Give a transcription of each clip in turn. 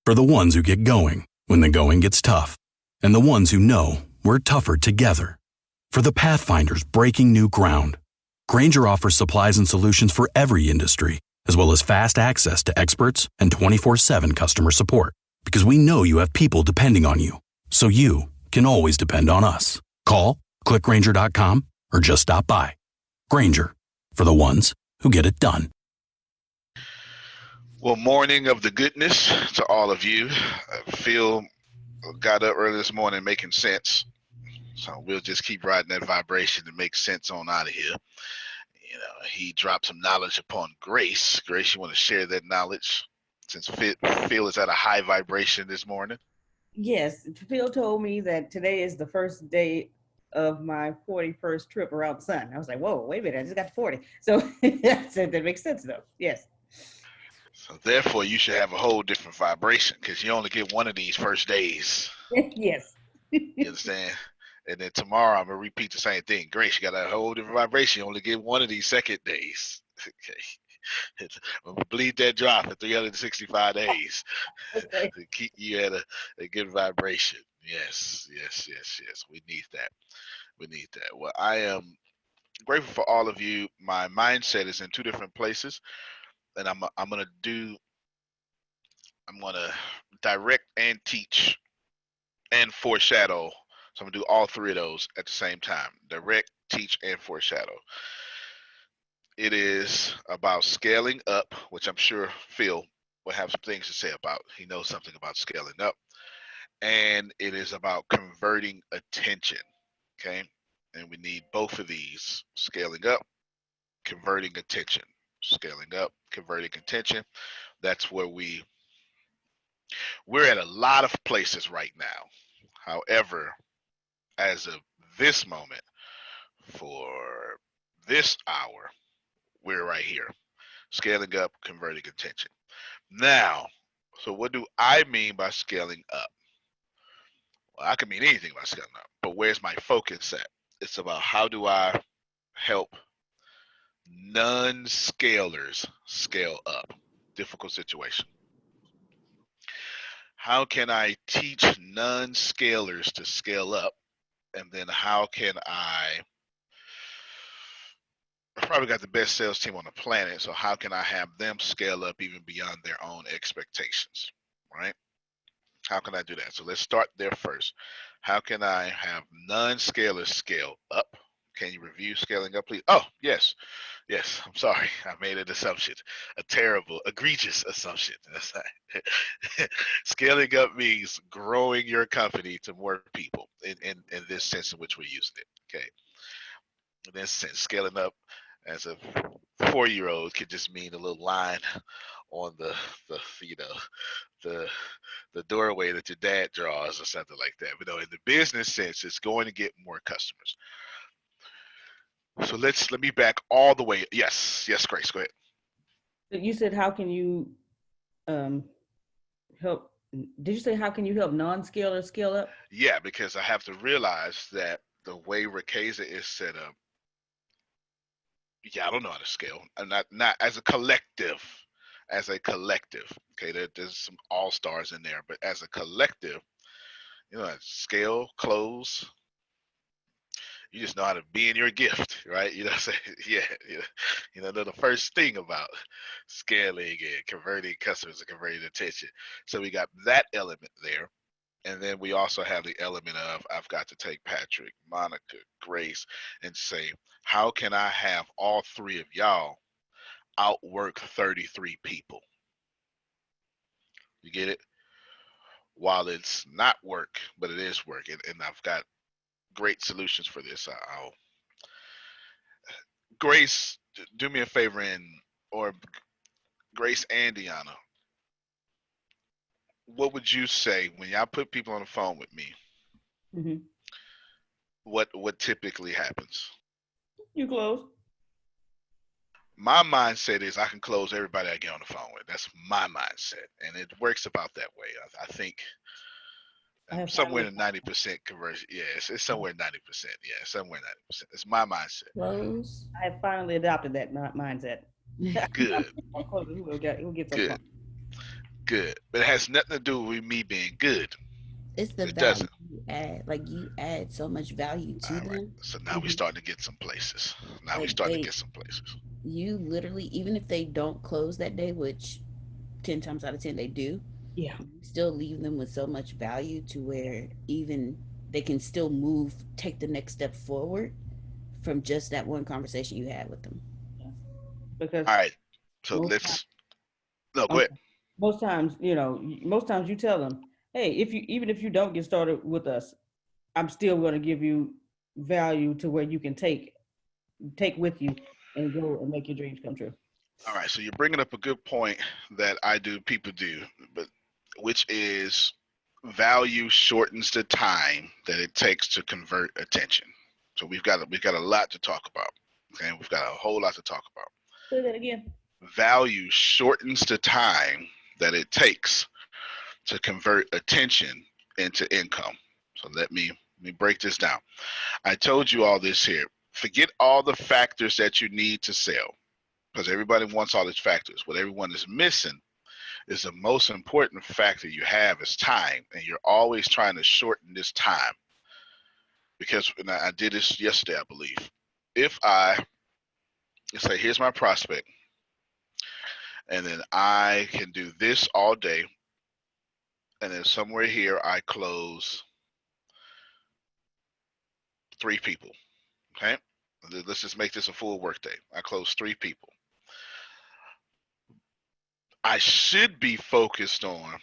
For the ones who get going when the going gets tough. And the ones who know we're tougher together. For the Pathfinders breaking new ground. Grainger offers supplies and solutions for every industry, as well as fast access to experts and 24/7 customer support. Because we know you have people depending on you. So you can always depend on us. Call, click Grainger.com, or just stop by. Grainger, for the ones who get it done. Well, morning of the goodness to all of you. Phil got up early this morning making sense. So we'll just keep riding that vibration to make sense on out of here. You know, he dropped some knowledge upon Grace. Grace, you want to share that knowledge since Phil is at a high vibration this morning? Yes, Phil told me that today is the first day of my 41st trip around the sun. I was like, whoa, wait a minute, I just got to 40. So I said that makes sense though. Yes. So therefore, you should have a whole different vibration because you only get one of these first days. Yes. You understand? And then tomorrow, I'm going to repeat the same thing. Grace, you got a whole different vibration. You only get one of these second days. Okay. I'm going to bleed that drop for 365 days Okay. to keep you at a good vibration. Yes. We need that. Well, I am grateful for all of you. My mindset is in two different places. And I'm going to direct and teach and foreshadow. So I'm going to do all three of those at the same time. Direct, teach, and foreshadow. It is about scaling up, which I'm sure Phil will have some things to say about. He knows something about scaling up. And it is about converting attention, okay? And we need both of these, scaling up, converting attention. Scaling up, converting attention. That's where we're at a lot of places right now. However, as of this moment, for this hour, we're right here. Scaling up, converting attention. Now, so what do I mean by scaling up? Well, I can mean anything by scaling up, but where's my focus at? It's about how do I help non-scalers scale up? Difficult situation. How can I teach non-scalers to scale up? And then how can I've probably got the best sales team on the planet, so how can I have them scale up even beyond their own expectations, right? How can I do that? So let's start there first. How can I have non-scalers scale up? Can you review scaling up, please? Oh, yes. I'm sorry. I made an assumption, a terrible, egregious assumption. Scaling up means growing your company to more people in this sense in which we're using it. Okay. In this sense, scaling up as a 4-year-old could just mean a little line on the the doorway that your dad draws or something like that. But no, in the business sense, it's going to get more customers. So let me back all the way. Yes, Grace, go ahead. You said, how can you help? Did you say, how can you help non-scalers scale up? Yeah, because I have to realize that the way Rakeza is set up, I don't know how to scale. I'm not as a collective. Okay, there's some all-stars in there, but as a collective, scale, close, you just know how to be in your gift, right? You know what I'm saying? Yeah. The first thing about scaling and converting customers and converting attention. So we got that element there. And then we also have the element of, I've got to take Patrick, Monica, Grace, and say, how can I have all three of y'all outwork 33 people? You get it? While it's not work, but it is work. And I've got great solutions for this. Grace, do me a favor, or Grace and Deanna, what would you say when y'all put people on the phone with me? Mm-hmm. What typically happens? You close. My mindset is I can close everybody I get on the phone with. That's my mindset, and it works about that way. I think somewhere in 90% conversion. Yeah, it's somewhere 90%. Yeah, somewhere 90%. It's my mindset. Close. I have finally adopted that mindset. Good. Who gets Good. good, but it has nothing to do with me being good. It's the It value doesn't. you add. Like you add so much value to All right. them. So now we Mhm. starting to get some places. Now we Like starting to get some places. you literally, even if they don't close that day, which 10 times out of 10 they do, Yeah, you still leave them with so much value to where even they can still move, take the next step forward from just that one conversation you had with them. yeah. Because All right. So most times, let's no go ahead. most times, most times you tell them, hey, if you even if you don't get started with us, I'm still going to give you value to where you can take with you and go and make your dreams come true. All right. So you're bringing up a good point that I do, people do, but which is value shortens the time that it takes to convert attention. So we've got a lot to talk about. Okay, we've got a whole lot to talk about. Say that again. Value shortens the time that it takes to convert attention into income. So let me break this down. I told you all this here. Forget all the factors that you need to sell because everybody wants all these factors. What everyone is missing is the most important factor you have is time, and you're always trying to shorten this time because and I did this yesterday, I believe. If I say, here's my prospect, and then I can do this all day, and then somewhere here I close 3 people. Okay, let's just make this a full workday. I close 3 people. I should be focused on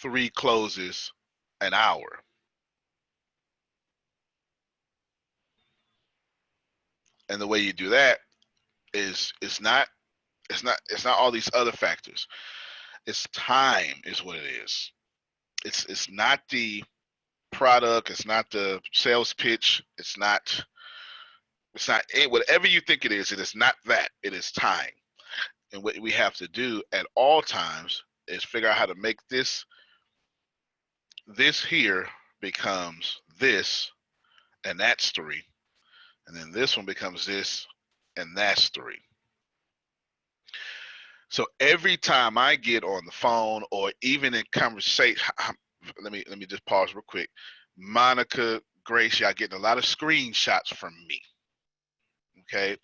3 closes an hour. And the way you do that is it's not all these other factors. It's time is what it is. It's not the product, it's not the sales pitch, it's not whatever you think it is not that. It is time. And what we have to do at all times is figure out how to make this here becomes this, and that's 3. And then this one becomes this, and that's 3. So every time I get on the phone or even in conversation, let me just pause real quick. Monica, Grace, y'all getting a lot of screenshots from me. Okay,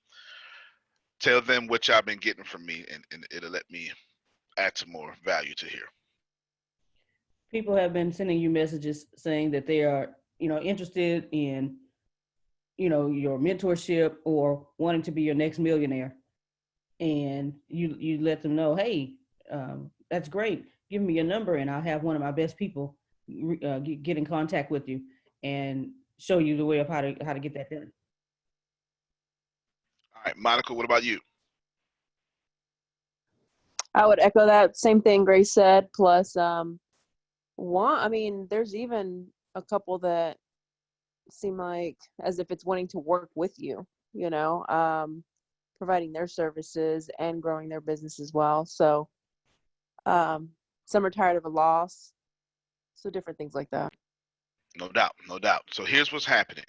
tell them what y'all been getting from me, and it'll let me add some more value to here. People have been sending you messages saying that they are, interested in, your mentorship or wanting to be your next millionaire. And you let them know, hey, that's great. Give me your number, and I'll have one of my best people get in contact with you and show you the way of how to get that done. All right, Monica, what about you? I would echo that same thing Grace said. Plus, there's even a couple that seem like as if it's wanting to work with you, providing their services and growing their business as well. So, some are tired of a loss. So different things like that. No doubt, no doubt. So here's what's happening.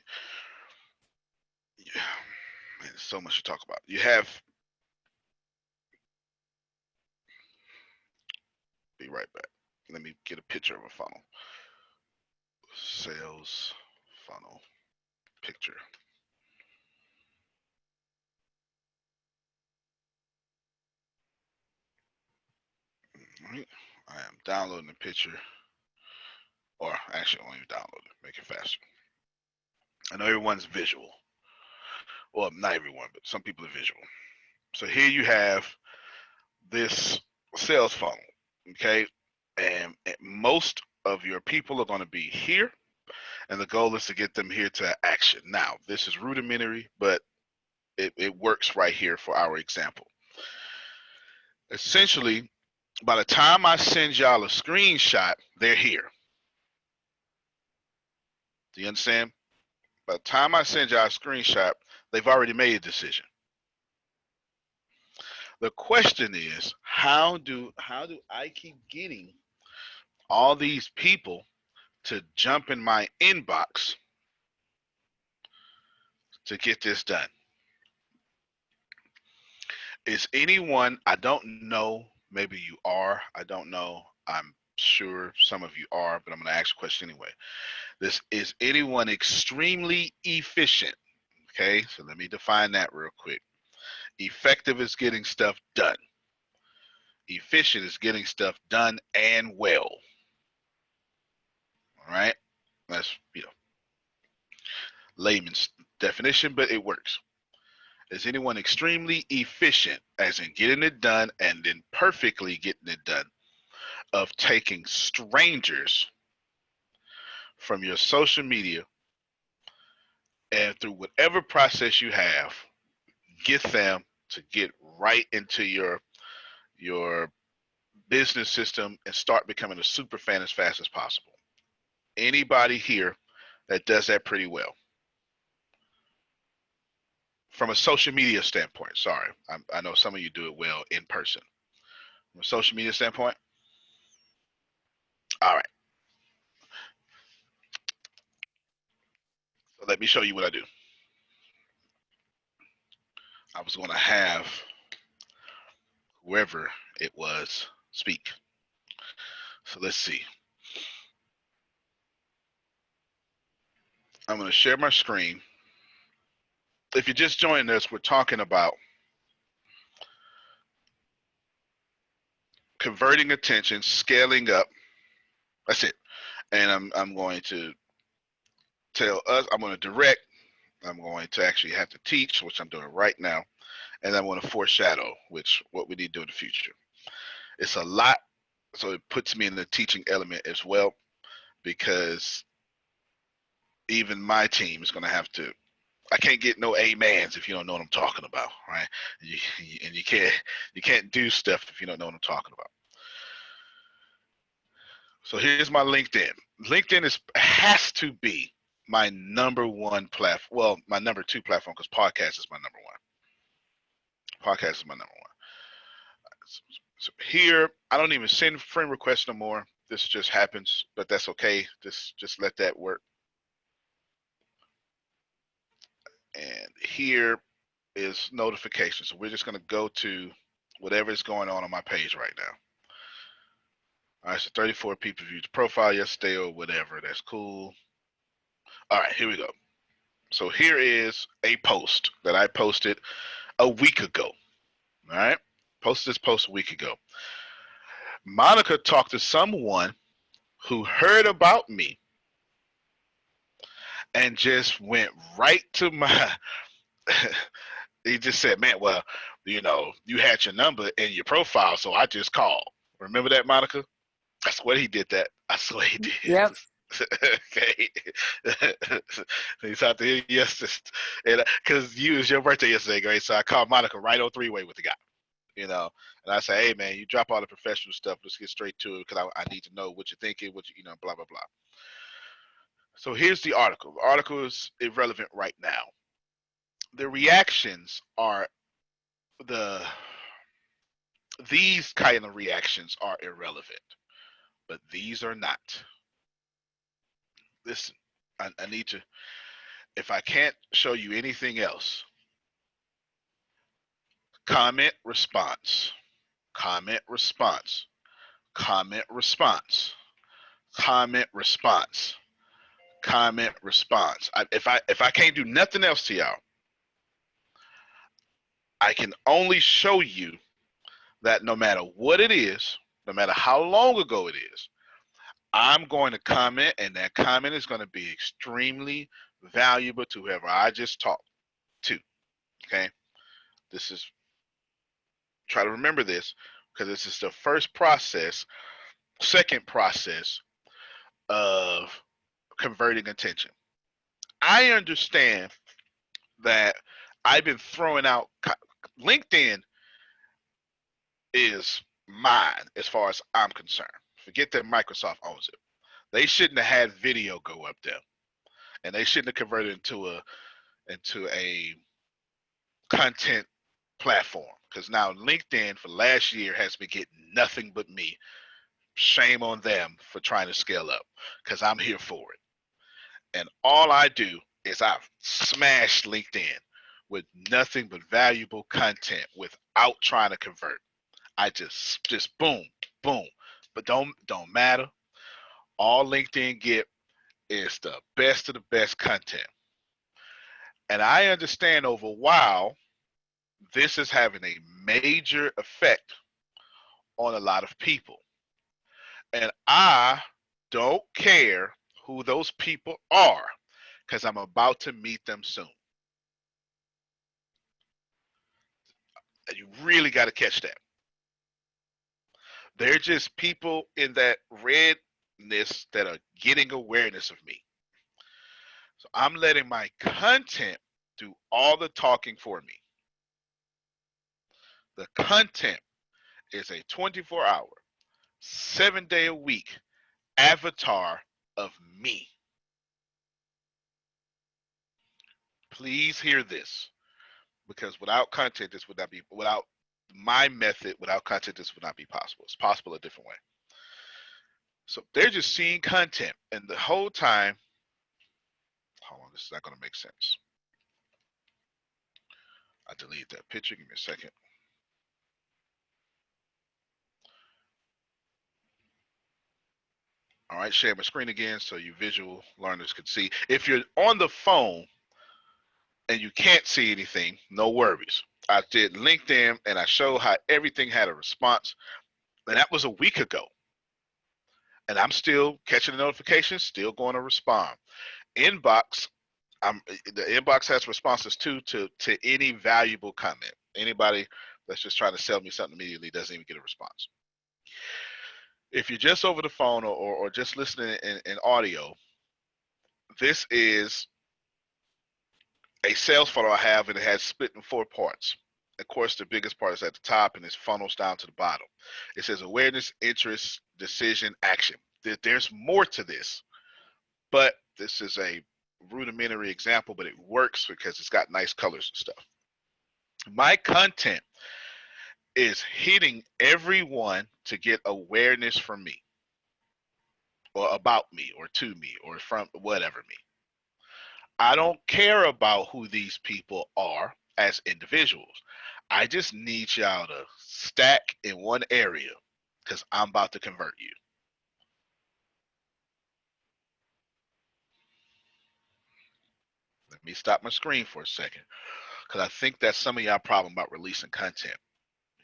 Man, there's so much to talk about. You have, be right back. Let me get a picture of a funnel. Sales funnel picture. All right. I am downloading the picture, or actually, I won't even download it. Make it faster. I know everyone's visual. Well, not everyone, but some people are visual. So here you have this sales funnel, okay? And most of your people are going to be here, and the goal is to get them here to action. Now, this is rudimentary, but it works right here for our example. Essentially, by the time I send y'all a screenshot, they're here. Do you understand? By the time I send y'all a screenshot, they've already made a decision. The question is, how do I keep getting all these people to jump in my inbox to get this done? Is anyone I don't know Maybe you are. I don't know. I'm sure some of you are, but I'm going to ask a question anyway. This is anyone extremely efficient? Okay, so let me define that real quick. Effective is getting stuff done. Efficient is getting stuff done and well. All right, that's layman's definition, but it works. Is anyone extremely efficient, as in getting it done and then perfectly getting it done, of taking strangers from your social media and through whatever process you have, get them to get right into your business system and start becoming a super fan as fast as possible? Anybody here that does that pretty well? From a social media standpoint, sorry. I know some of you do it well in person. From a social media standpoint? All right. So let me show you what I do. I was going to have whoever it was speak. So let's see. I'm going to share my screen. If you're just joining us, we're talking about converting attention, scaling up. That's it. And I'm going to tell us, I'm going to direct, I'm going to actually have to teach, which I'm doing right now, and I'm going to foreshadow, which what we need to do in the future. It's a lot, so it puts me in the teaching element as well, because even my team is going to have to. I can't get no amens if you don't know what I'm talking about, right? And you can't do stuff if you don't know what I'm talking about. So here's my LinkedIn. LinkedIn has to be my number one platform. Well, my number two platform, because podcast is my number one. Podcast is my number one. So here, I don't even send friend requests no more. This just happens, but that's okay. Just let that work. And here is notifications. So we're just going to go to whatever is going on my page right now. All right, so 34 people viewed the profile yesterday or whatever. That's cool. All right, here we go. So here is a post that I posted a week ago. All right, posted this post a week ago. Monica talked to someone who heard about me and just went right to my he just said, man, well, you had your number in your profile, so I just called. Remember that, Monica? I swear he did that. I swear he did. Yep. Okay. He talked to him yesterday, and because it was your birthday yesterday, great. So I called Monica right on three-way with the guy. And I say, hey man, you drop all the professional stuff. Let's get straight to it, because I need to know what you're thinking, what blah blah blah. So here's the article. The article is irrelevant right now. The reactions are these kind of reactions are irrelevant, but these are not. Listen, I need to, if I can't show you anything else, comment, response, comment, response, comment, response, comment, response, comment, response. If I can't do nothing else to y'all, I can only show you that no matter what it is, no matter how long ago it is, I'm going to comment, and that comment is going to be extremely valuable to whoever I just talked to. Okay? This is, try to remember this, because this is the first process, second process of converting attention. I understand that I've been throwing out, LinkedIn is mine as far as I'm concerned. Forget that Microsoft owns it. They shouldn't have had video go up there, and they shouldn't have converted into a content platform, because now LinkedIn for last year has been getting nothing but me. Shame on them for trying to scale up, because I'm here for it. And all I do is I smash LinkedIn with nothing but valuable content without trying to convert. I just boom, boom. But don't matter. All LinkedIn get is the best of the best content. And I understand over a while, this is having a major effect on a lot of people. And I don't care who those people are because I'm about to meet them soon. And you really got to catch that. They're just people in that redness that are getting awareness of me. So I'm letting my content do all the talking for me. The content is a 24-hour, 7-day-a-week avatar of me. Please hear this, because without content, this would not be, without my method, without content, this would not be possible. It's possible a different way. So they're just seeing content, and the whole time, hold on, this is not going to make sense. I deleted that picture. Give me a second. All right, share my screen again so you visual learners can see. If you're on the phone and you can't see anything, no worries. I did LinkedIn and I showed how everything had a response, and that was a week ago. And I'm still catching the notifications, still going to respond. Inbox, the inbox has responses too to any valuable comment. Anybody that's just trying to sell me something immediately doesn't even get a response. If you're just over the phone or just listening in audio, this is a sales funnel I have, and it has split in 4 parts. Of course, the biggest part is at the top, and it funnels down to the bottom. It says awareness, interest, decision, action. There's more to this, but this is a rudimentary example, but it works because it's got nice colors and stuff. My content is hitting everyone to get awareness from me, or about me, or to me, or from whatever me. I don't care about who these people are as individuals. I just need y'all to stack in one area because I'm about to convert you. Let me stop my screen for a second, because I think that's some of y'all problem about releasing content.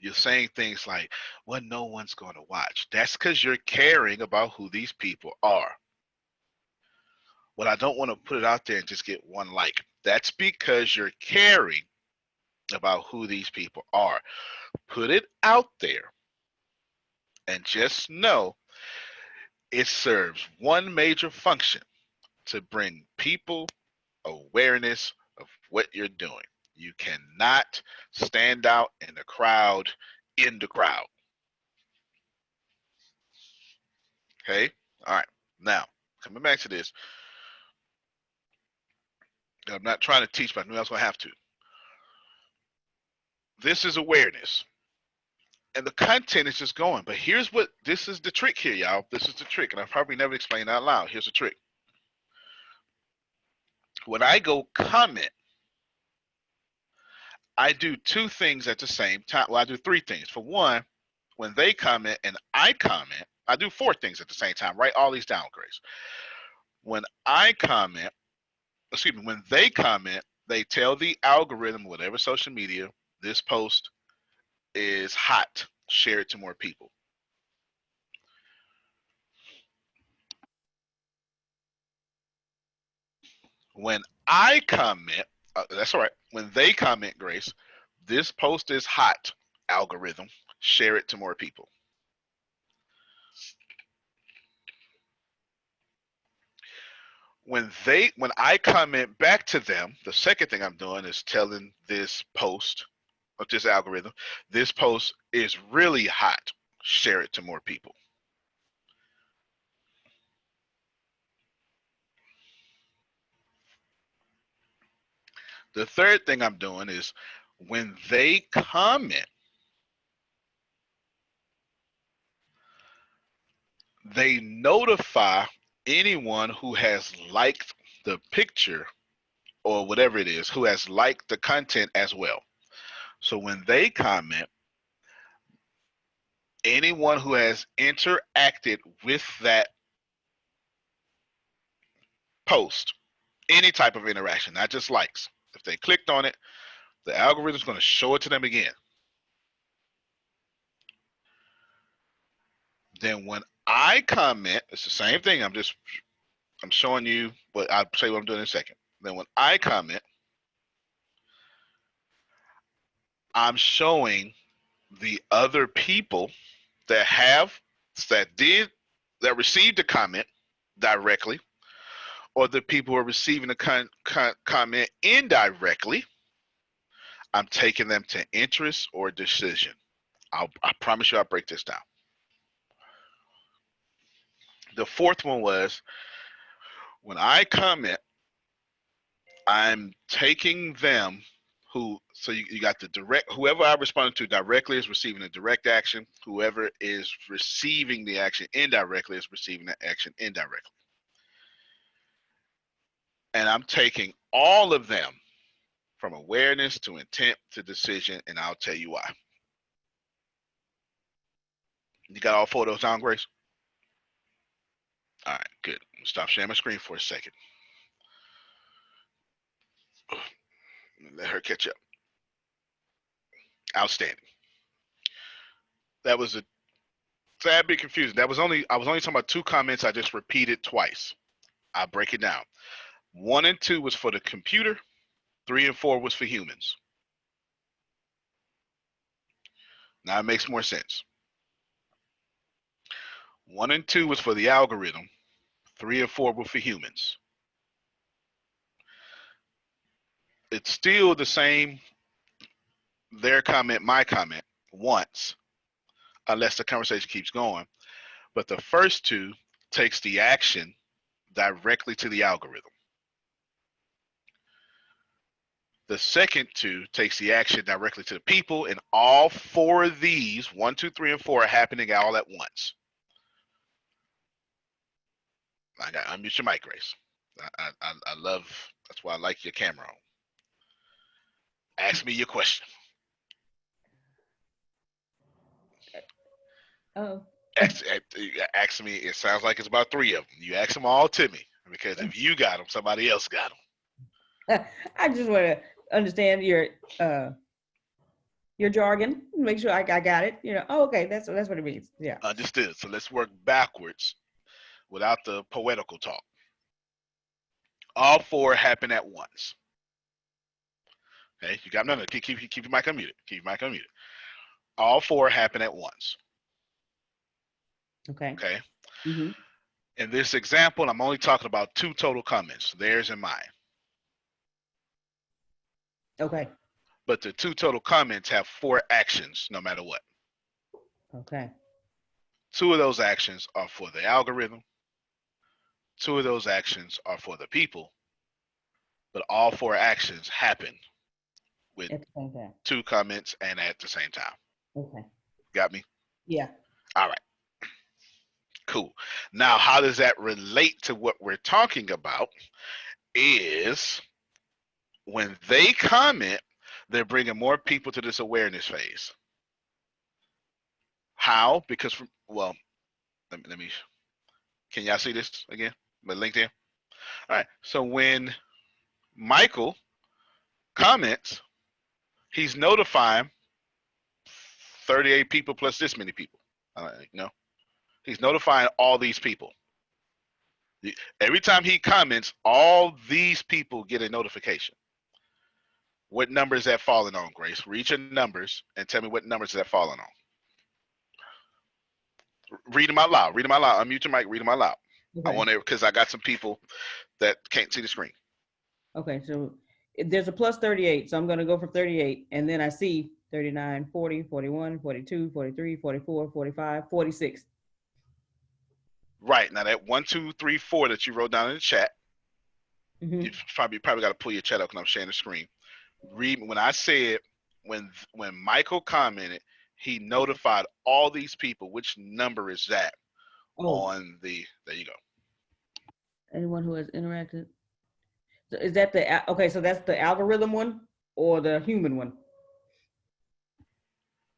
You're saying things like, well, no one's going to watch. That's because you're caring about who these people are. Well, I don't want to put it out there and just get one like. That's because you're caring about who these people are. Put it out there and just know it serves one major function: to bring people awareness of what you're doing. You cannot stand out in the crowd, Okay? All right. Now, coming back to this, I'm not trying to teach, but I knew I was going to have to. This is awareness. And the content is just going. But here's what, this is the trick here, y'all. This is the trick. And I've probably never explained out loud. Here's the trick. When I go comment, I do 2 things at the same time. Well, I do 3 things. For one, when they comment and I comment, I do 4 things at the same time. Write all these down, Grace. When I comment, excuse me, when they comment, they tell the algorithm, whatever social media, this post is hot. Share it to more people. When I comment, that's all right. When they comment, Grace, this post is hot. Algorithm, share it to more people. When I comment back to them, the second thing I'm doing is telling this post, or this algorithm, this post is really hot. Share it to more people. The third thing I'm doing is when they comment, they notify anyone who has liked the picture or whatever it is, who has liked the content as well. So when they comment, anyone who has interacted with that post, any type of interaction, not just likes. If they clicked on it, the algorithm is going to show it to them again. Then when I comment, it's the same thing. I'm showing you, but I'll say what I'm doing in a second. Then when I comment, I'm showing the other people that received the comment directly, or the people who are receiving the comment indirectly. I'm taking them to interest or decision. I promise you I'll break this down. The fourth one was when I comment, I'm taking them so you got the direct, whoever I responded to directly is receiving a direct action. Whoever is receiving the action indirectly is receiving the action indirectly. And I'm taking all of them from awareness to intent to decision, and I'll tell you why. You got all four of those down, Grace? All right, good. Stop sharing my screen for a second. Let her catch up. Outstanding. That was a tad bit confusing. I was only talking about two comments I just repeated twice. I'll break it down. 1 and 2 was for the computer. 3 and 4 was for humans. Now it makes more sense. 1 and 2 was for the algorithm. 3 and 4 were for humans. It's still the same, their comment, my comment, once, unless the conversation keeps going. But the first two takes the action directly to the algorithm. The second two takes the action directly to the people, and all four of these, 1, 2, 3, and 4, are happening all at once. I got unmute your mic, Grace. I love, that's why I like your camera on. Ask me your question. Oh. Ask me, it sounds like it's about 3 of them. You ask them all to me, because if you got them, somebody else got them. I just want to understand your jargon. Make sure I got it. Oh, okay, that's what it means. Yeah. Understood. So let's work backwards without the poetical talk. All 4 happen at once. Okay, you got no. Keep your mic unmuted. Keep your mic unmuted. All 4 happen at once. Okay. Okay. Mm-hmm. In this example, I'm only talking about 2 total comments, theirs and mine. Okay. But the 2 total comments have 4 actions, no matter what. Okay. 2 of those actions are for the algorithm. 2 of those actions are for the people. But all 4 actions happen with at the same time. 2 comments and at the same time. Okay. Got me? Yeah. All right. Cool. Now, how does that relate to what we're talking about? Is when they comment, they're bringing more people to this awareness phase. How? Because, well, let me, can y'all see this again? My LinkedIn? All right. So when Michael comments, he's notifying 38 people plus this many people. He's notifying all these people. Every time he comments, all these people get a notification. What number is that falling on, Grace? Read your numbers and tell me what numbers is that falling on. Read them out loud. Read them out loud. Unmute your mic. Read them out loud. Okay. I want to, because I got some people that can't see the screen. Okay, so there's a plus 38, so I'm going to go for 38, and then I see 39, 40, 41, 42, 43, 44, 45, 46. Right. Now that 1, 2, 3, 4 that you wrote down in the chat, mm-hmm. You probably got to pull your chat up because I'm sharing the screen. Read when I said when Michael commented, he notified all these people. Which number is that on the? There you go. Anyone who has interacted. So is that the okay? So that's the algorithm one or the human one?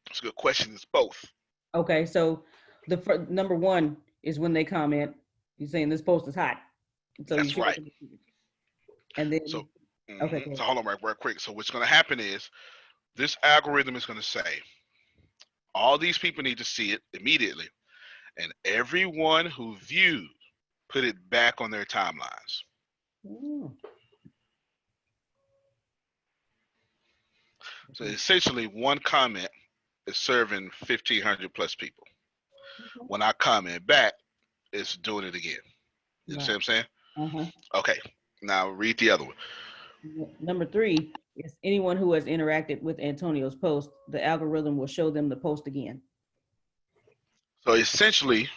That's a good question. It's both. Okay, so the number one is when they comment. You're saying this post is hot, so you That's share it right. with the people. And then So, okay, go so ahead. hold on real quick. So what's going to happen is this algorithm is going to say all these people need to see it immediately, and everyone who viewed put it back on their timelines. Mm. So essentially, one comment is serving 1,500 plus people. Okay. When I comment back, it's doing it again. You see Right. what I'm saying? Uh-huh. Okay. Now read the other one. Number three is anyone who has interacted with Antonio's post, the algorithm will show them the post again. So essentially,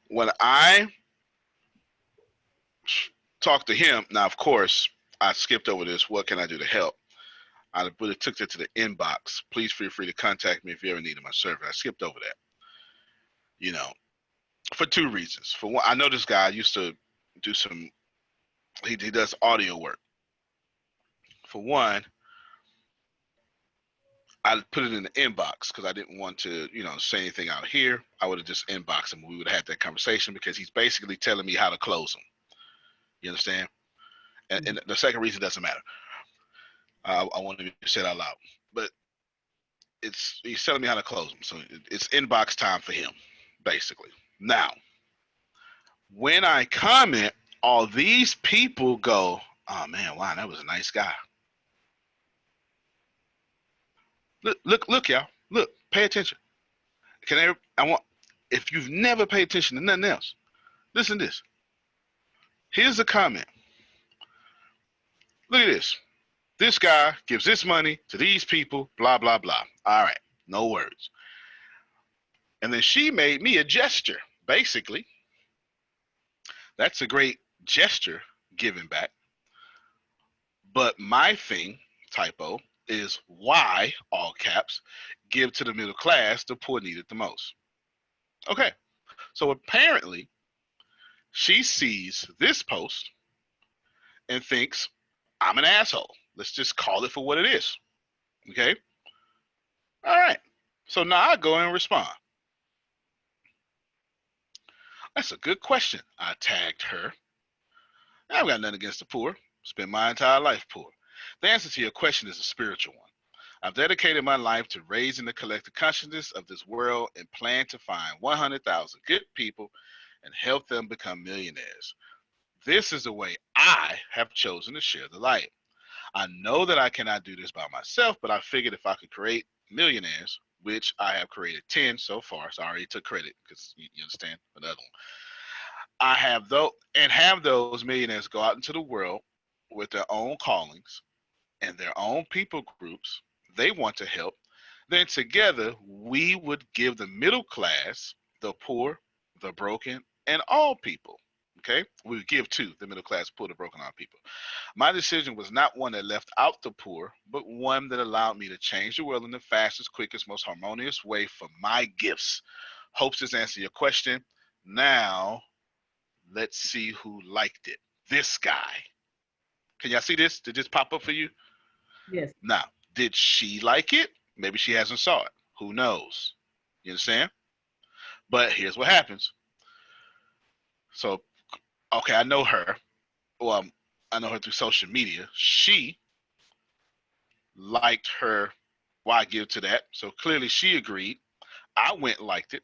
when I talked to him, now of course I skipped over this. What can I do to help? I would have took it to the inbox. Please feel free to contact me if you ever needed my service. I skipped over that. You know, for two reasons. For one, I know this guy used to do some. He does audio work. For one, I put it in the inbox because I didn't want to, say anything out here. I would have just inboxed him. We would have had that conversation because he's basically telling me how to close them. You understand? And the second reason doesn't matter. I want to be said out loud, but he's telling me how to close them. So it's inbox time for him, basically. Now, when I comment, all these people go, "Oh man, wow, that was a nice guy." Look, y'all. Look, pay attention. I want, if you've never paid attention to nothing else, listen to this. Here's a comment. Look at this. This guy gives this money to these people, blah, blah, blah. All right, no words. And then she made me a gesture. Basically, that's a great gesture giving back. But my thing, typo, is why, all caps, give to the middle class, the poor need it the most. Okay, so apparently she sees this post and thinks, I'm an asshole. Let's just call it for what it is. Okay? All right. So now I go and respond. That's a good question. I tagged her. I've got nothing against the poor. Spent my entire life poor. The answer to your question is a spiritual one. I've dedicated my life to raising the collective consciousness of this world and plan to find 100,000 good people and help them become millionaires. This is the way I have chosen to share the light. I know that I cannot do this by myself, but I figured if I could create millionaires, which I have created 10 so far, so I already took credit because you understand another one. I have those millionaires go out into the world with their own callings and their own people groups they want to help. Then together we would give the middle class, the poor, the broken, and all people. Okay, we would give to the middle class, poor, the broken, all people. My decision was not one that left out the poor, but one that allowed me to change the world in the fastest, quickest, most harmonious way for my gifts. Hopes this answer your question. Now, let's see who liked it. This guy. Can y'all see this? Did this pop up for you? Yes. Now, did she like it? Maybe she hasn't saw it. Who knows? You understand? But here's what happens. So, okay, I know her. Well, I know her through social media. She liked her. Why give to that? So clearly she agreed. I went and liked it.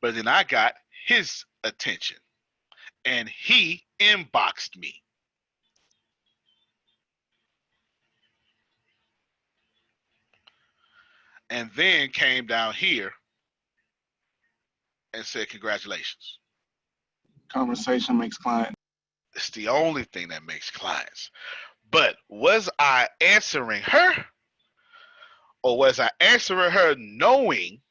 But then I got his attention and he inboxed me. And then came down here and said, congratulations. Conversation makes client. It's the only thing that makes clients. But was I answering her or was I answering her knowing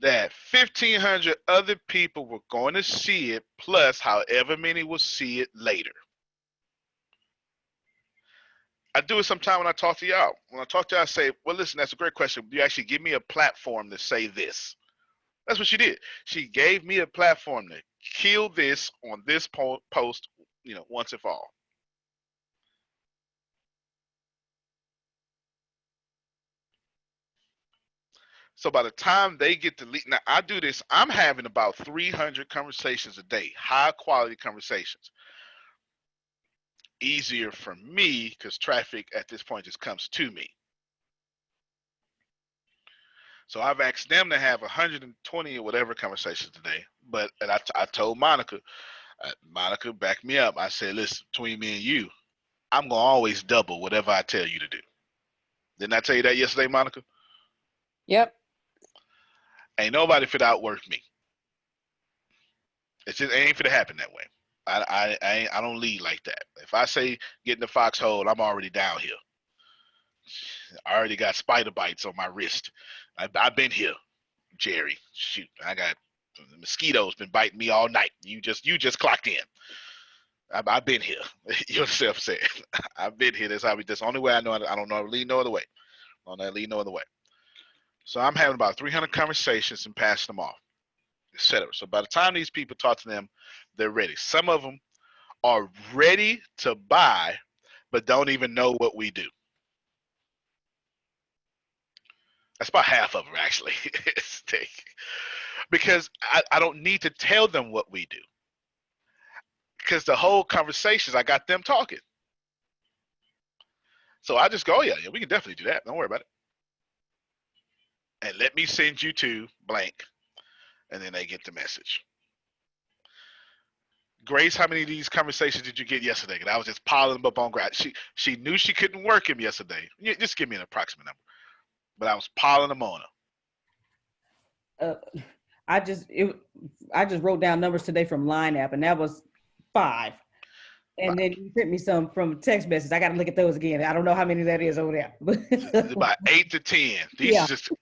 that 1,500 other people were going to see it, plus however many will see it later? I do it sometime when I talk to y'all. When I talk to y'all, I say, well, listen, that's a great question. You actually give me a platform to say this. That's what she did. She gave me a platform to kill this on this post, once and for all. So by the time they get the lead, now I do this, I'm having about 300 conversations a day, high quality conversations. Easier for me because traffic at this point just comes to me. So I've asked them to have 120 or whatever conversations today. But I told Monica, Monica backed me up. I said, listen, between me and you, I'm going to always double whatever I tell you to do. Didn't I tell you that yesterday, Monica? Yep. Ain't nobody fit outwork me. It ain't finna happen that way. I don't lead like that. If I say get in the foxhole, I'm already down here. I already got spider bites on my wrist. I've been here, Jerry. Shoot, I got the mosquitoes been biting me all night. You just clocked in. I've been here. You understand what I'm saying? I've been here. That's the only way I know. I don't know. Lead no other way. I don't lead no other way. So I'm having about 300 conversations and passing them off, etc. So by the time these people talk to them, they're ready. Some of them are ready to buy, but don't even know what we do. That's about half of them, actually. Because I don't need to tell them what we do. Because the whole conversations, I got them talking. So I just go, oh, yeah, we can definitely do that. Don't worry about it. And let me send you to blank. And then they get the message. Grace, how many of these conversations did you get yesterday? Because I was just piling them up on Grace. She knew she couldn't work him yesterday. Just give me an approximate number. But I was piling them on her. I just wrote down numbers today from Line App, and that was 5. And then you sent me some from text message. I got to look at those again. I don't know how many that is over there. It's about 8 to 10. These Yeah. just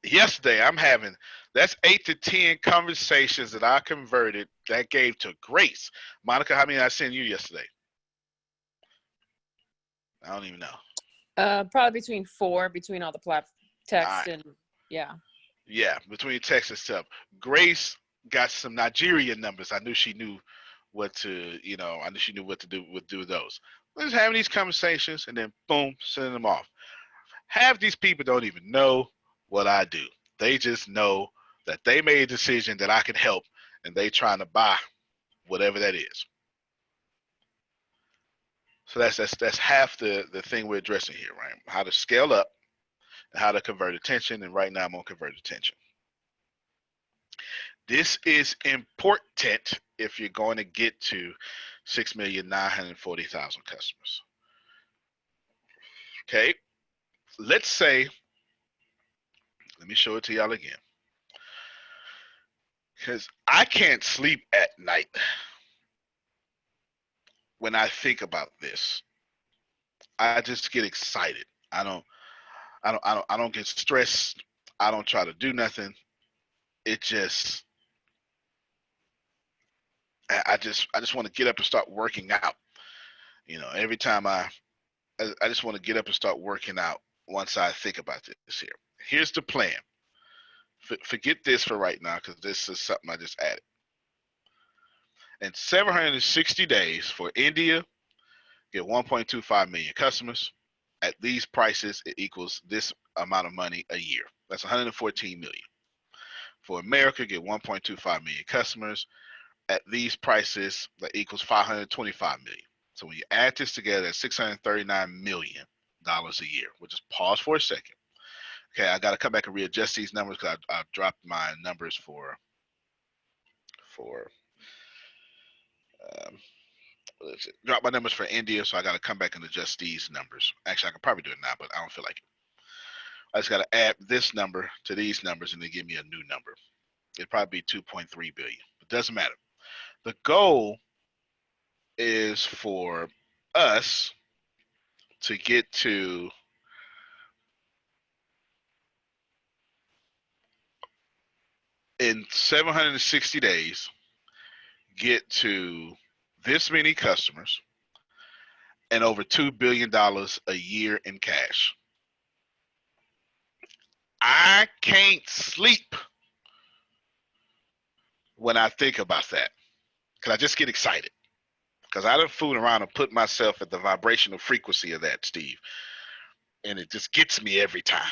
yesterday. I'm having that's 8 to 10 conversations that I converted that gave to Grace. Monica, how many I sent you yesterday? I don't even know. Probably between 4 between all the text right. and yeah. Yeah, between text and stuff. Grace got some Nigerian numbers. I knew she knew what to, I knew she knew what to do with those. Let's have these conversations and then boom, send them off. Half these people don't even know what I do. They just know that they made a decision that I can help and they trying to buy whatever that is. So that's half the thing we're addressing here, right? How to scale up and how to convert attention. And right now I'm on convert attention. This is important if you're going to get to 6,940,000 customers. Okay, let's say, let me show it to y'all again. Because I can't sleep at night when I think about this. I just get excited. I don't get stressed. I don't try to do nothing. It just I just want to get up and start working out. Every time I just want to get up and start working out once I think about this here. Here's the plan. Forget this for right now because this is something I just added. In 760 days for India, get 1.25 million customers. At these prices, it equals this amount of money a year. That's 114 million. For America, get 1.25 million customers. At these prices, that equals 525 million. So when you add this together, that's $639 million a year. We'll just pause for a second. Okay, I got to come back and readjust these numbers because I dropped my numbers for drop my numbers for India, so I got to come back and adjust these numbers. Actually, I can probably do it now, but I don't feel like it. I just got to add this number to these numbers and then give me a new number. It'd probably be 2.3 billion. It doesn't matter. The goal is for us to get to in 760 days, get to this many customers and over $2 billion a year in cash. I can't sleep when I think about that because I just get excited because I done fooled around and put myself at the vibrational frequency of that, Steve, and it just gets me every time.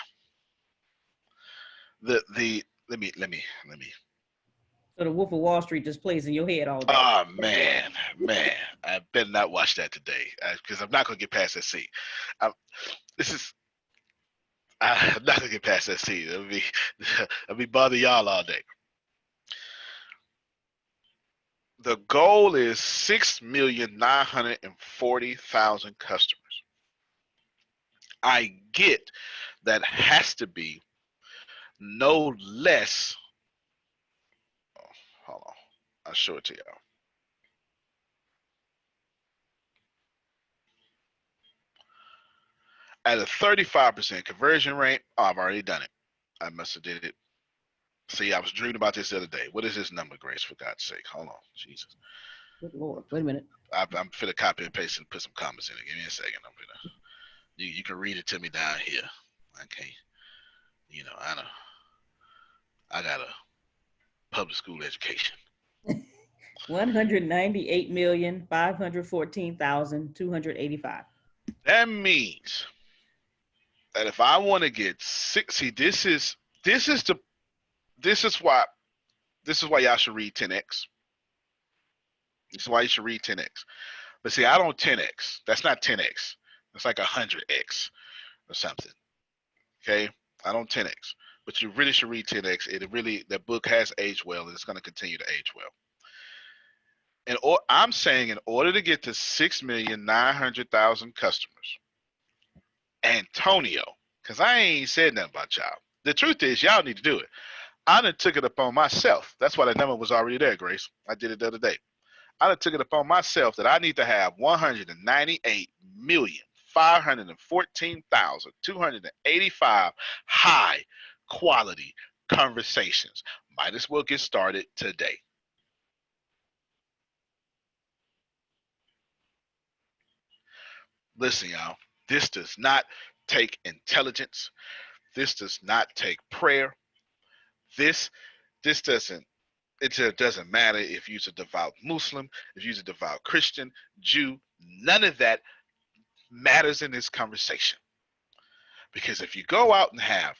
let me So the Wolf of Wall Street just plays in your head all day. oh man, I better not watch that today because I'm not gonna get past that scene. This is I'm not gonna get past that scene. I'll be bothering y'all all day. The goal is 6,940,000 customers. I get that has to be no less. Oh, hold on, I'll show it to y'all. At a 35% conversion rate, oh, I've already done it. I must have did it. See, I was dreaming about this the other day. What is this number, Grace? For God's sake, hold on, Jesus. Good Lord, wait a minute. I'm finna copy and paste and put some comments in it. Give me a second. I'm finna. You can read it to me down here. Okay. You know, I got a public school education. 198,514,285. That means that if I want to get 60, this is why y'all should read 10x. This is why you should read 10x. But see, I don't 10x. That's not 10x. That's like 100x or something. Okay, I don't 10x. But you really should read 10x. That book has aged well, and it's going to continue to age well. And I'm saying, in order to get to 6,900,000 customers, Antonio, because I ain't said nothing about y'all. The truth is, y'all need to do it. I done took it upon myself. That's why that number was already there, Grace. I did it the other day. I done took it upon myself that I need to have 198,514,285 high quality conversations. Might as well get started today. Listen, y'all, this does not take intelligence. This does not take prayer. This doesn't. It just doesn't matter if you're a devout Muslim, if you're a devout Christian, Jew. None of that matters in this conversation. Because if you go out and have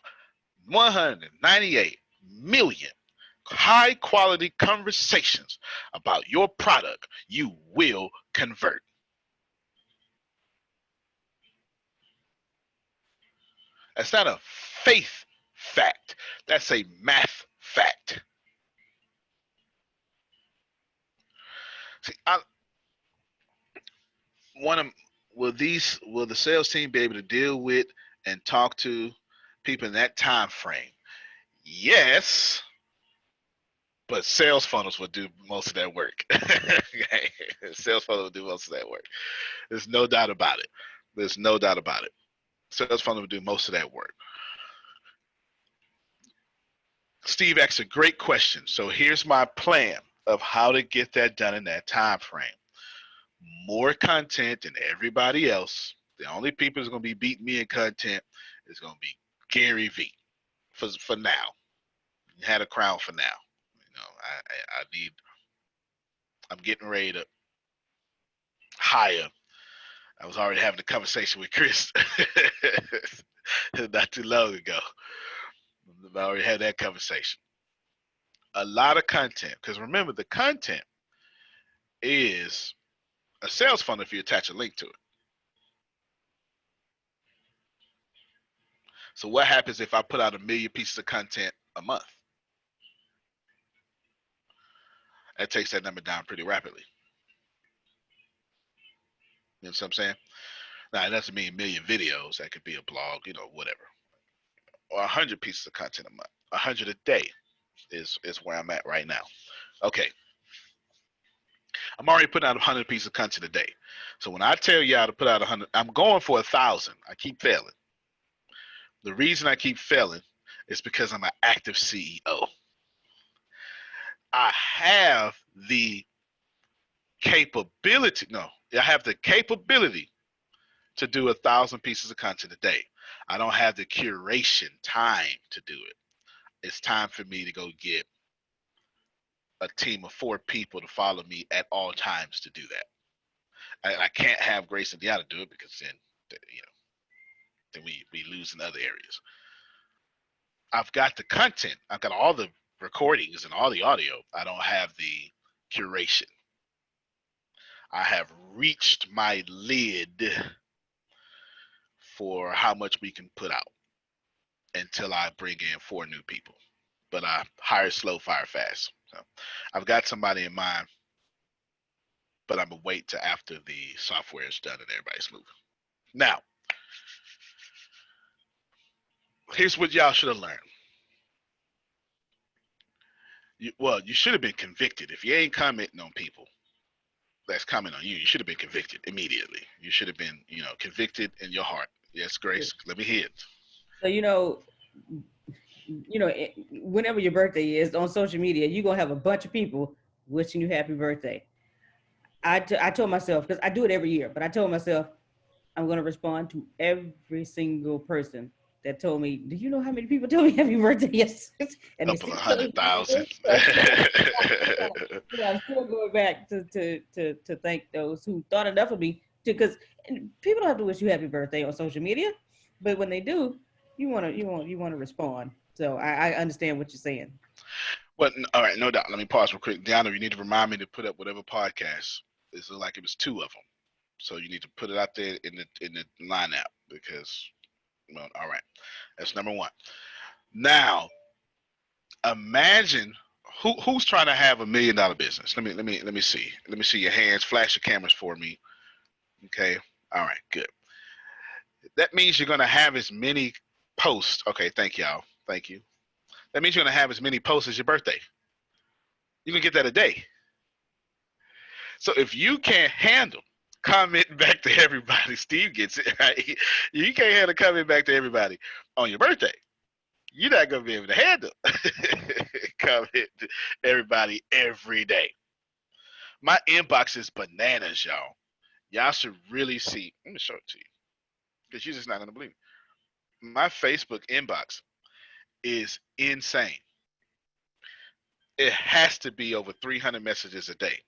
198 million high quality conversations about your product, you will convert. That's not a faith fact. That's a math fact. See, will the sales team be able to deal with and talk to people in that time frame? Yes, but sales funnels will do most of that work. Sales funnels will do most of that work. There's no doubt about it. There's no doubt about it. Sales funnel will do most of that work. Steve asked a great question. So here's my plan of how to get that done in that time frame. More content than everybody else. The only people who's going to be beating me in content is going to be Gary V. For now. You had a crown for now. You know, I'm getting ready to hire. I was already having a conversation with Chris not too long ago. I already had that conversation. A lot of content, because remember, the content is a sales funnel if you attach a link to it. So what happens if I put out 1 million pieces of content a month? That takes that number down pretty rapidly. You know what I'm saying? Now, it doesn't mean 1 million videos. That could be a blog, you know, whatever. Or 100 pieces of content a month. 100 a day is where I'm at right now. Okay. I'm already putting out 100 pieces of content a day. So when I tell y'all to put out 100, I'm going for 1,000. I keep failing. The reason I keep failing is because I'm an active CEO. I have the capability. No, I have the capability to do 1,000 pieces of content a day. I don't have the curation time to do it. It's time for me to go get a team of 4 people to follow me at all times to do that. I can't have Grace and Deanna do it because then, you know, then we lose in other areas. I've got the content. I've got all the recordings and all the audio. I don't have the curation. I have reached my lid for how much we can put out until I bring in 4 new people. But I hire slow, fire fast. So I've got somebody in mind, but I'm gonna wait till after the software is done and everybody's moving. Now, here's what y'all should have learned. You should have been convicted. If you ain't commenting on people that's commenting on you, you should have been convicted immediately. You should have been, convicted in your heart. Yes, Grace, let me hear it. So, whenever your birthday is on social media, you're going to have a bunch of people wishing you happy birthday. I told myself, because I do it every year, but I told myself I'm going to respond to every single person that told me, do you know how many people told me happy birthday? Yes. And Couple of 100,000. I'm still going back to thank those who thought enough of me, because people don't have to wish you happy birthday on social media, but when they do, you want to respond. So I understand what you're saying. But all right, no doubt. Let me pause real quick. Deanna, you need to remind me to put up whatever podcast. It's like it was 2 of them. So you need to put it out there in the lineup, because, well, all right. That's number 1. Now, imagine who's trying to have $1 million business. Let me see. Let me see your hands. Flash your cameras for me. Okay. All right. Good. That means you're gonna have as many posts. Okay. Thank y'all. Thank you. That means you're gonna have as many posts as your birthday. You can get that a day. So if you can't handle commenting back to everybody, Steve gets it, right? You can't handle commenting back to everybody on your birthday. You're not gonna be able to handle comment to everybody every day. My inbox is bananas, y'all. Y'all should really see. Let me show it to you, because you're just not gonna believe it. My Facebook inbox is insane. It has to be over 300 messages a day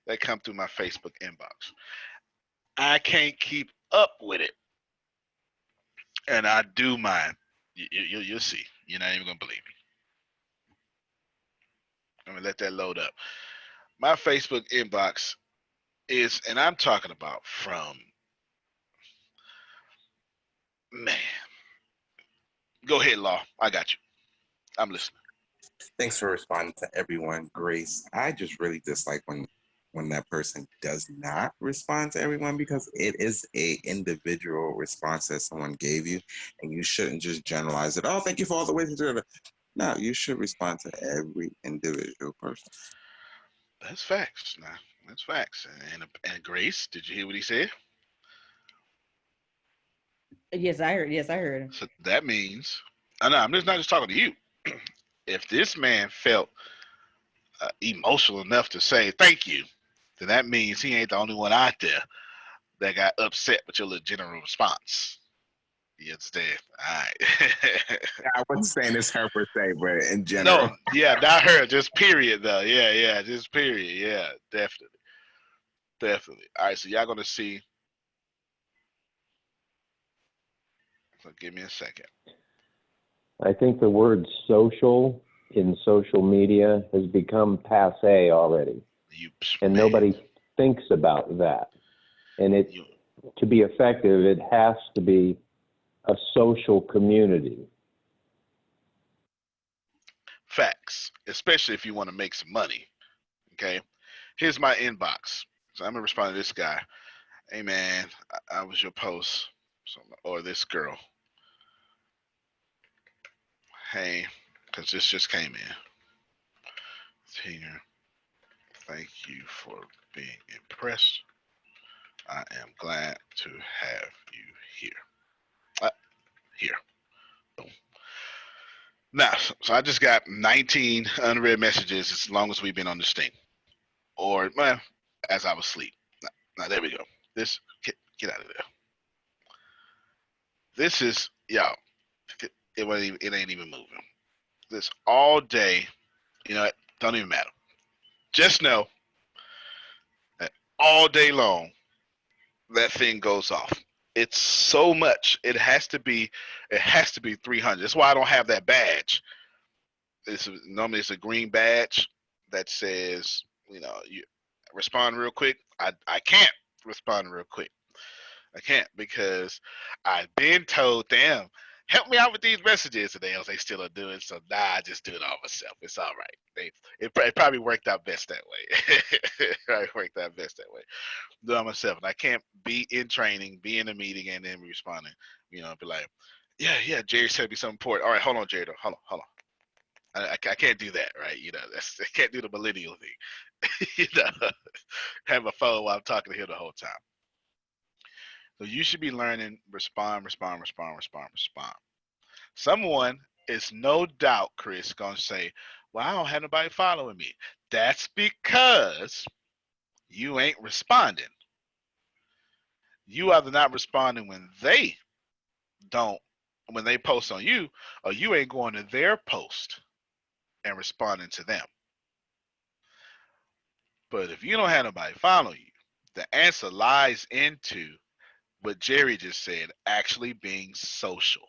that come through my Facebook inbox. I can't keep up with it, and I do mine. You'll see. You're not even gonna believe me. I'm gonna let that load up. My Facebook inbox is, and I'm talking about from, man. Go ahead, Law. I got you. I'm listening. Thanks for responding to everyone, Grace. I just really dislike when that person does not respond to everyone, because it is a individual response that someone gave you, and you shouldn't just generalize it. Oh, thank you for all the ways to do it. No, you should respond to every individual person. That's facts. Nah, that's facts. And Grace, did you hear what he said? Yes, I heard. Yes, I heard him. So that means, I know I'm just not just talking to you. If this man felt emotional enough to say thank you, then that means he ain't the only one out there that got upset with your little general response. You understand? All right. I wasn't saying it's her per se, but in general. No, yeah, not her. Just period, though. Yeah, just period. Yeah, definitely. Definitely. All right, so y'all going to see. So give me a second. I think the word social in social media has become passé already, and nobody thinks about that. And to be effective, it has to be a social community. Facts, especially if you want to make some money. Okay, here's my inbox. So I'm gonna respond to this guy. Hey man, I was your post, or this girl. Hey, because this just came in. Here, thank you for being impressed. I am glad to have you here. Here. Boom. Now, so I just got 19 unread messages as long as we've been on this thing. Or, well, as I was asleep. Now there we go. This, get out of there. This is, y'all, it ain't even moving. This all day, you know, don't even matter. Just know that all day long, that thing goes off. It's so much. It has to be 300. That's why I don't have that badge. Normally it's a green badge that says, you respond real quick. I can't respond real quick. I can't because I've been told, damn, help me out with these messages, and they still are doing. So I just do it all myself. It's all right. It probably worked out best that way. It probably worked out best that way. Do it myself, and I can't be in training, be in a meeting, and then be responding. Be like, yeah, Jerry said be something important. All right, hold on, Jerry. Hold on. I can't do that, right? I can't do the millennial thing. Have a phone while I'm talking to him the whole time. So you should be learning respond. Someone is no doubt, Chris, gonna say, well, I don't have nobody following me. That's because you ain't responding. You either not responding when they post on you, or you ain't going to their post and responding to them. But if you don't have nobody follow you, the answer lies into what Jerry just said, actually being social.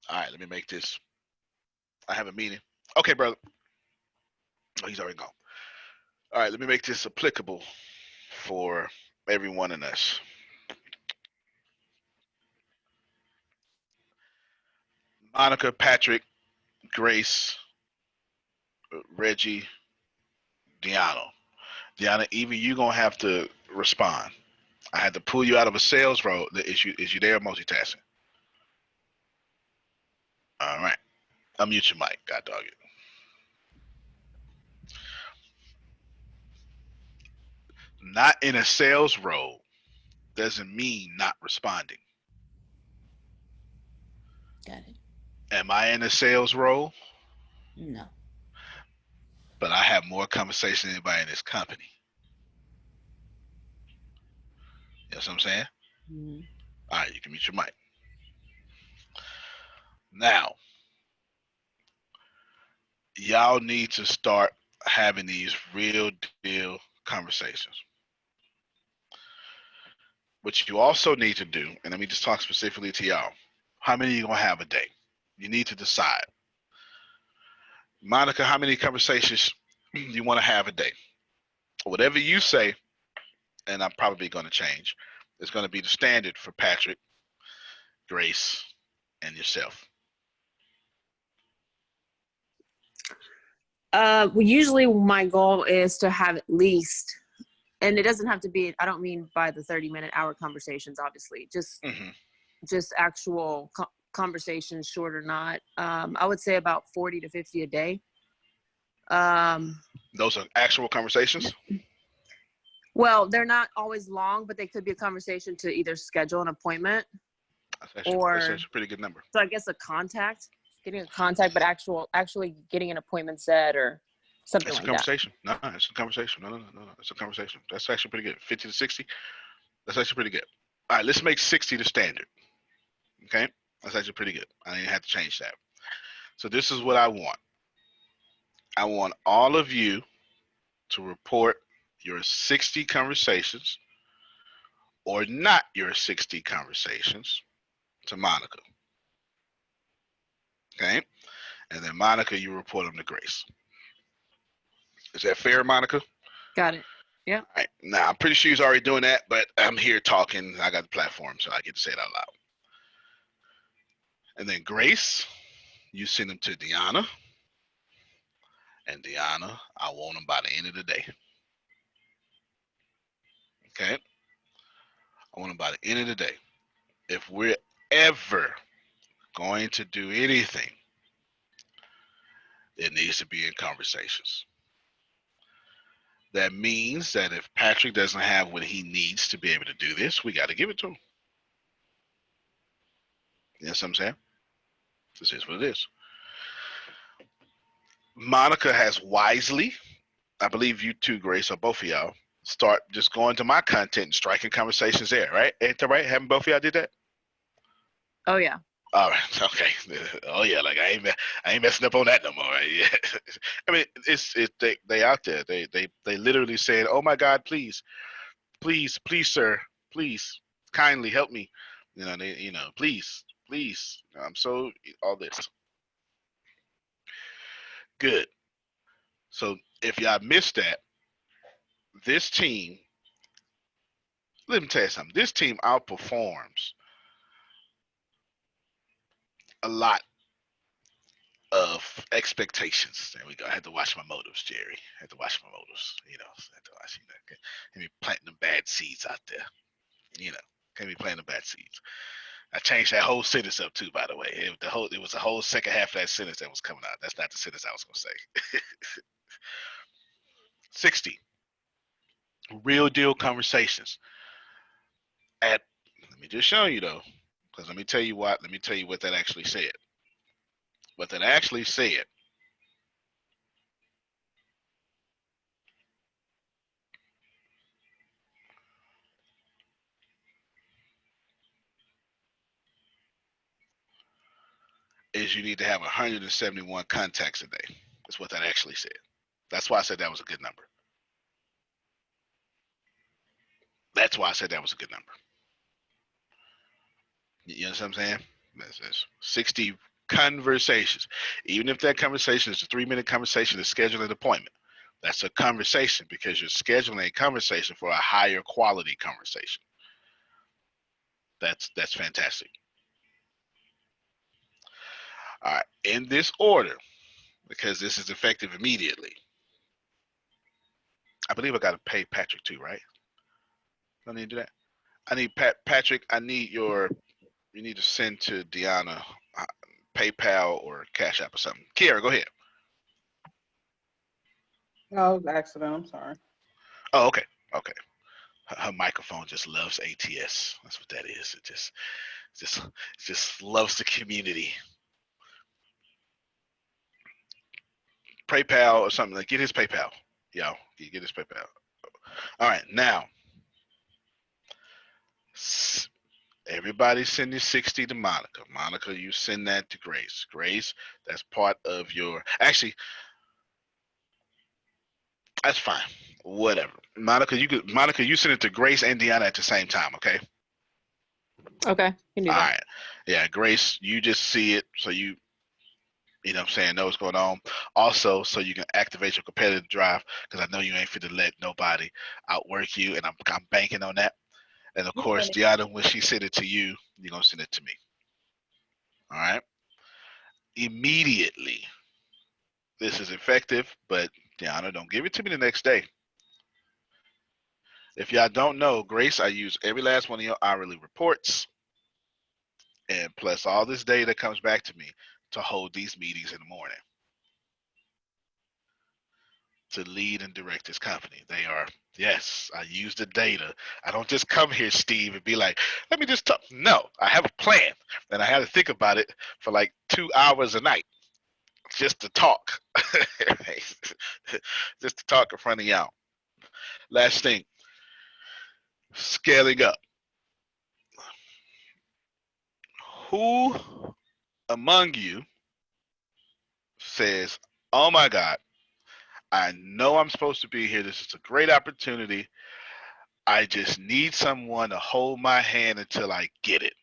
All right, let me make this. I have a meeting. Okay, brother. Oh, he's already gone. All right, let me make this applicable for everyone in us. Monica, Patrick, Grace, Reggie, Deanna. Deanna, even you gonna have to respond. I had to pull you out of a sales role. Is you there multitasking? All right. Unmute your mic. God dog it. Not in a sales role doesn't mean not responding. Got it. Am I in a sales role? No. But I have more conversation than anybody in this company. You know what I'm saying? Mm-hmm. All right, you can mute your mic. Now, y'all need to start having these real deal conversations. What you also need to do, and let me just talk specifically to y'all, how many you gonna have a day? You need to decide. Monica, how many conversations you want to have a day? Whatever you say, and I'm probably going to change, it's going to be the standard for Patrick, Grace, and yourself. Well, usually my goal is to have at least, and it doesn't have to be, I don't mean by the 30-minute hour conversations, obviously, just actual conversations, short or not. I would say about 40 to 50 a day. Those are actual conversations? Well, they're not always long, but they could be a conversation to either schedule an appointment that's a pretty good number. So I guess getting a contact, but actually getting an appointment set or something like that. It's a conversation. No, it's a conversation. That's actually pretty good. 50 to 60, that's actually pretty good. All right, let's make 60 the standard. Okay, that's actually pretty good. I didn't have to change that. So this is what I want. I want all of you to report your 60 conversations or not your 60 conversations to Monica. Okay? And then Monica, you report them to Grace. Is that fair, Monica? Got it. Yeah. All right. Now, I'm pretty sure he's already doing that, but I'm here talking. I got the platform, so I get to say it out loud. And then Grace, you send them to Deanna. And Deanna, I want them by the end of the day. Okay? I want them by the end of the day. If we're ever going to do anything, it needs to be in conversations. That means that if Patrick doesn't have what he needs to be able to do this, we got to give it to him. You know what I'm saying? This is what it is. Monica has wisely, I believe you too, Grace, or both of y'all, start just going to my content and striking conversations there, right? Ain't that right? Haven't both of y'all did that? Oh, yeah. All right. Okay. Oh yeah. Like I ain't messing up on that no more. Right? Yeah. I mean, they out there. They literally saying, "Oh my God, please, please, sir, please, kindly help me." Please, please. I'm so all this. Good. So if y'all missed that, this team. Let me tell you something. This team outperforms a lot of expectations. There we go. I had to watch my motives, Jerry. I had to watch my motives. I had to watch. Can't be planting them bad seeds out there. Can't be planting the bad seeds. I changed that whole sentence up too, by the way. It was the whole second half of that sentence that was coming out. That's not the sentence I was going to say. 60 real deal conversations. Let me just show you though, because let me tell you what that actually said. What that actually said is you need to have 171 contacts a day. That's what that actually said. That's why I said that was a good number. That's why I said that was a good number. You know what I'm saying? That's 60 conversations. Even if that conversation is a 3-minute conversation to schedule an appointment, that's a conversation because you're scheduling a conversation for a higher quality conversation. That's fantastic. All right, in this order, because this is effective immediately. I believe I got to pay Patrick too, right? I need to do that. I need Patrick. You need to send to Deanna PayPal or Cash App or something. Kiara, go ahead. No, it was accident. I'm sorry. Oh, okay. Her microphone just loves ATS. That's what that is. It just loves the community. PayPal or something. Like, get his PayPal. Yo, get his PayPal. All right, now everybody send your 60 to Monica. Monica, you send that to Grace. Grace, that's part of your. Actually, that's fine. Whatever. Monica, you send it to Grace and Deanna at the same time, okay? Okay, can do All that. right. Yeah, Grace, you just see it so you know what I'm saying, know what's going on. Also, so you can activate your competitive drive, because I know you ain't fit to let nobody outwork you, and I'm banking on that. And of course, Deanna, when she send it to you, you're gonna send it to me. All right. Immediately. This is effective, but Deanna, don't give it to me the next day. If y'all don't know, Grace, I use every last one of your hourly reports, and plus all this data that comes back to me to hold these meetings in the morning, to lead and direct this company. They are, yes, I use the data. I don't just come here, Steve, and be like, let me just talk. No, I have a plan, and I had to think about it for like 2 hours a night just to talk. Just to talk in front of y'all. Last thing, scaling up. Who among you says, oh my God, I know I'm supposed to be here. This is a great opportunity. I just need someone to hold my hand until I get it.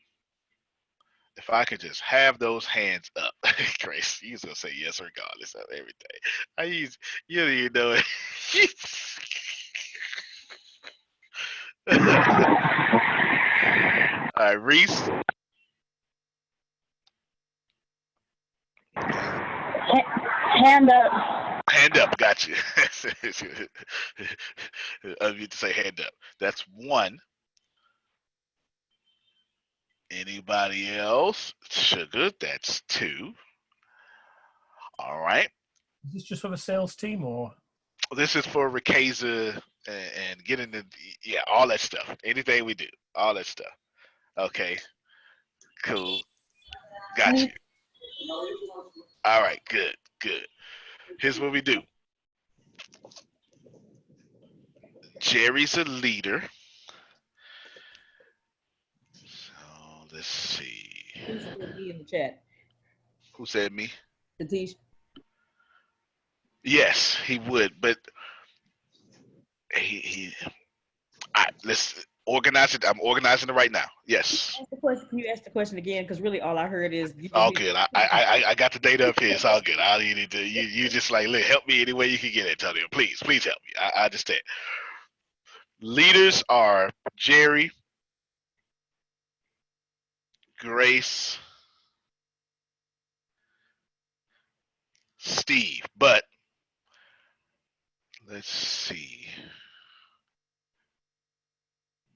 If I could just have those hands up. Grace, you're going to say yes regardless of everything. You don't even know it. All right, Reese. Hand up. Hand up, got you. I need to say hand up. That's one. Anybody else? Sugar, that's two. All right. Is this just for the sales team or? This is for Ricasa and getting the, all that stuff. Anything we do, all that stuff. Okay. Cool. Got you. All right, good. Here's what we do. Jerry's a leader. So let's see. Satish put me in the chat. Who said me? Satish. Yes, he would, but he let's organize it. I'm organizing it right now. Yes. Ask the question. Can you ask the question again? Because really, all I heard is you just All need good. I got the data up here. It's all good. All you need to you just like look, help me any way you can get, Antonio. Please help me. I understand. Leaders are Jerry, Grace, Steve. But let's see.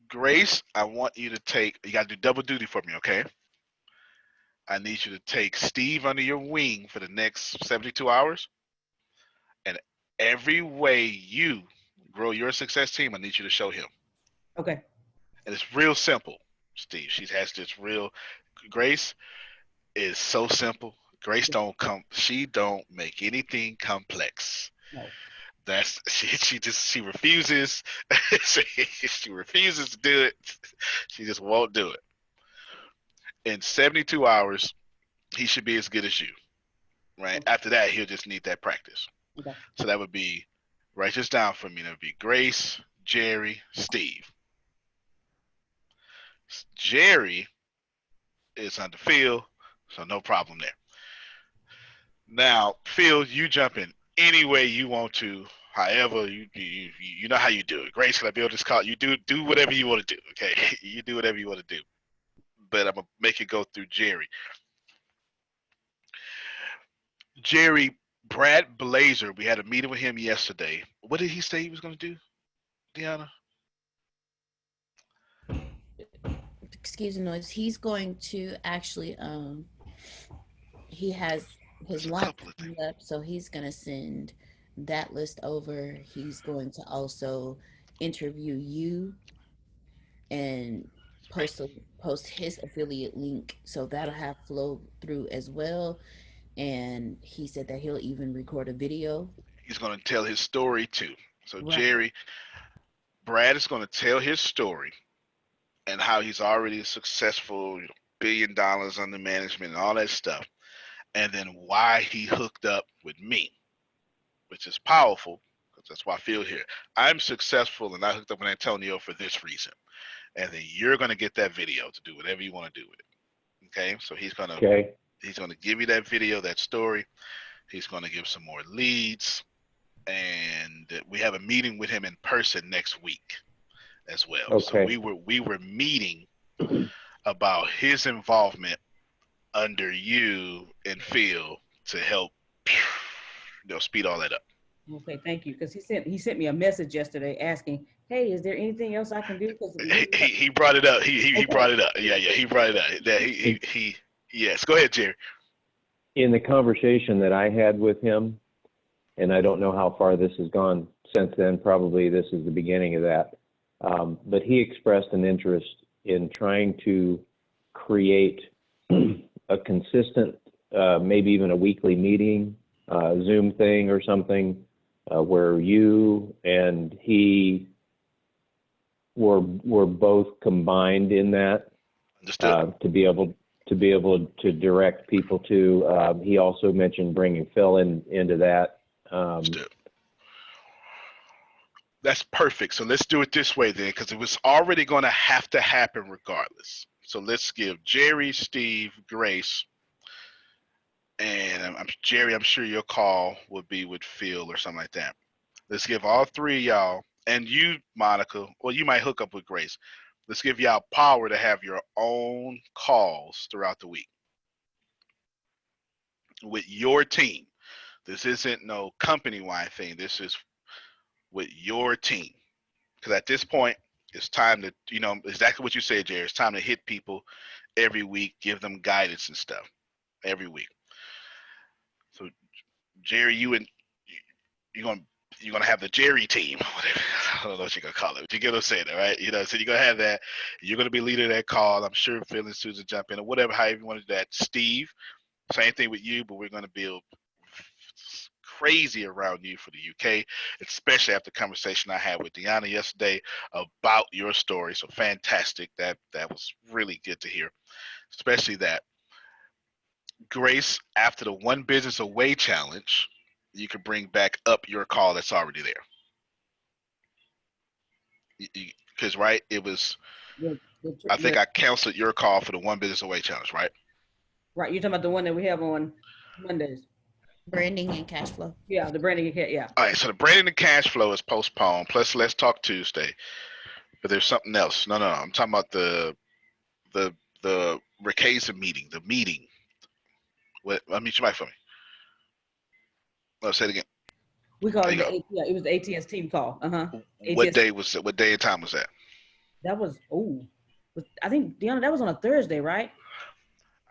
Grace, I want you to take. You got to do double duty for me, okay? I need you to take Steve under your wing for the next 72 hours. And every way you grow your success team, I need you to show him. Okay. And it's real simple, Steve. She has this real. Grace is so simple. Grace she don't make anything complex. No. That's she refuses. she refuses to do it. She just won't do it. In 72 hours, he should be as good as you. Right? Okay. After that, he'll just need that practice. Okay. So that would be, write this down for me. That would be Grace, Jerry, Steve. Jerry is under Phil, so no problem there. Now, Phil, you jump in any way you want to. However, you know how you do it. Grace, can I build this call? You do whatever you want to do. Okay, you do whatever you want to do. But I'm gonna make it go through Jerry. Jerry, Brad Blazer. We had a meeting with him yesterday. What did he say he was gonna do, Deanna? Excuse the noise. He's going to actually he has his launch up, so he's going to send that list over. He's going to also interview you and post his affiliate link, so that'll have flow through as well. And he said that he'll even record a video. He's going to tell his story too. So right. Jerry, Brad is going to tell his story and how he's already successful, $1 billion under management and all that stuff. And then why he hooked up with me, which is powerful, because that's why I feel here. I'm successful and I hooked up with Antonio for this reason. And then you're going to get that video to do whatever you want to do with it. Okay? So he's going to give you that video, that story. He's going to give some more leads. And we have a meeting with him in person next week as well. Okay. So we were meeting about his involvement under you and Phil to help speed all that up. Okay, thank you. Because he sent me a message yesterday asking, "Hey, is there anything else I can do?" He brought it up. He brought it up. Yeah, he brought it up. That he yes. Go ahead, Jerry. In the conversation that I had with him, and I don't know how far this has gone since then. Probably this is the beginning of that. But he expressed an interest in trying to create a consistent, maybe even a weekly meeting, Zoom thing or something, where you and he were both combined in that, to be able to direct people to. He also mentioned bringing Phil into that. That's perfect. So let's do it this way then, because it was already going to have to happen regardless. So let's give Jerry, Steve, Grace, and Jerry, I'm sure your call would be with Phil or something like that. Let's give all three of y'all, and you, Monica, well, you might hook up with Grace. Let's give y'all power to have your own calls throughout the week with your team. This isn't no company-wide thing. This is with your team. Because at this point, it's time to, exactly what you said, Jerry. It's time to hit people every week, give them guidance and stuff every week. So, Jerry, you're gonna have the Jerry team, whatever. I don't know what you're gonna call it, but you get what I'm saying, right? So you're gonna have that. You're gonna be leading that call. I'm sure Phil and Susan jump in or whatever, however you want to do that. Steve, same thing with you, but we're gonna build crazy around you for the UK, especially after the conversation I had with Deanna yesterday about your story. So fantastic. That was really good to hear, especially that Grace, after the one business away challenge, you can bring back up your call that's already there. Because right, it was. I think I canceled your call for the one business away challenge, right? Right. You're talking about the one that we have on Mondays. Branding and cash flow. Yeah, the branding and yeah. All right, so the branding and cash flow is postponed. Plus, let's talk Tuesday. But there's something else. No. I'm talking about the Ricasa meeting. The meeting. What? Let me mute your mic for me. Let's say it again. We called it. Yeah, it was the ATS team call. What day was it? What day and time was that? That was I think Deanna, that was on a Thursday, right?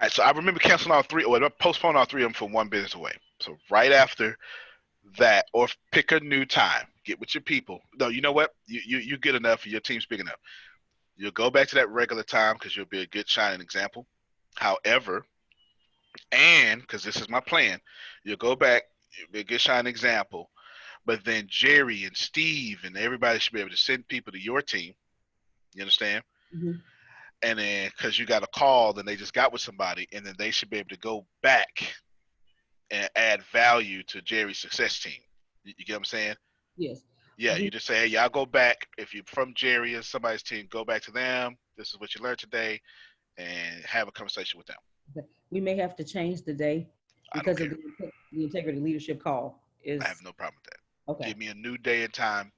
All right, so I remember canceling all three, or postponing all three of them for one business away. So right after that, or pick a new time. Get with your people. No, you know what? You good enough, your team's big enough. You'll go back to that regular time because you'll be a good shining example. However, and because this is my plan, you'll go back, you'll be a good shining example. But then Jerry and Steve and everybody should be able to send people to your team. You understand? Mm-hmm. And then because you got a call, then they just got with somebody, and then they should be able to go back and add value to Jerry's success team. You get what I'm saying? Yes. Yeah, you just say, hey, y'all go back. If you're from Jerry or somebody's team, go back to them. This is what you learned today, and have a conversation with them. Okay. We may have to change the day because of the integrity leadership call. I have no problem with that. Okay. Give me a new day and time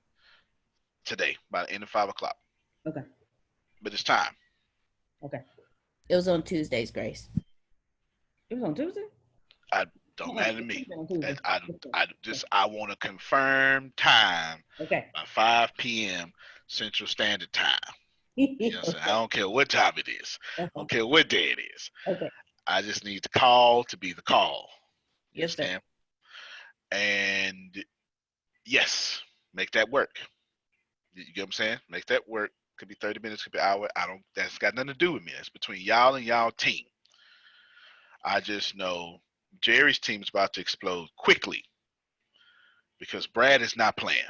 today by the end of 5 o'clock. Okay. But it's time. Okay. It was on Tuesdays, Grace. It was on Tuesday? Don't matter to me. I want to confirm time by 5 p.m. Central Standard Time. You know what I'm saying? I don't care what time it is. I don't care what day it is. Okay. I just need the call to be the call. Yes, sir. And yes, make that work. You get what I'm saying? Make that work. Could be 30 minutes, could be an hour. That's got nothing to do with me. It's between y'all and y'all team. I just know Jerry's team is about to explode quickly because Brad is not playing.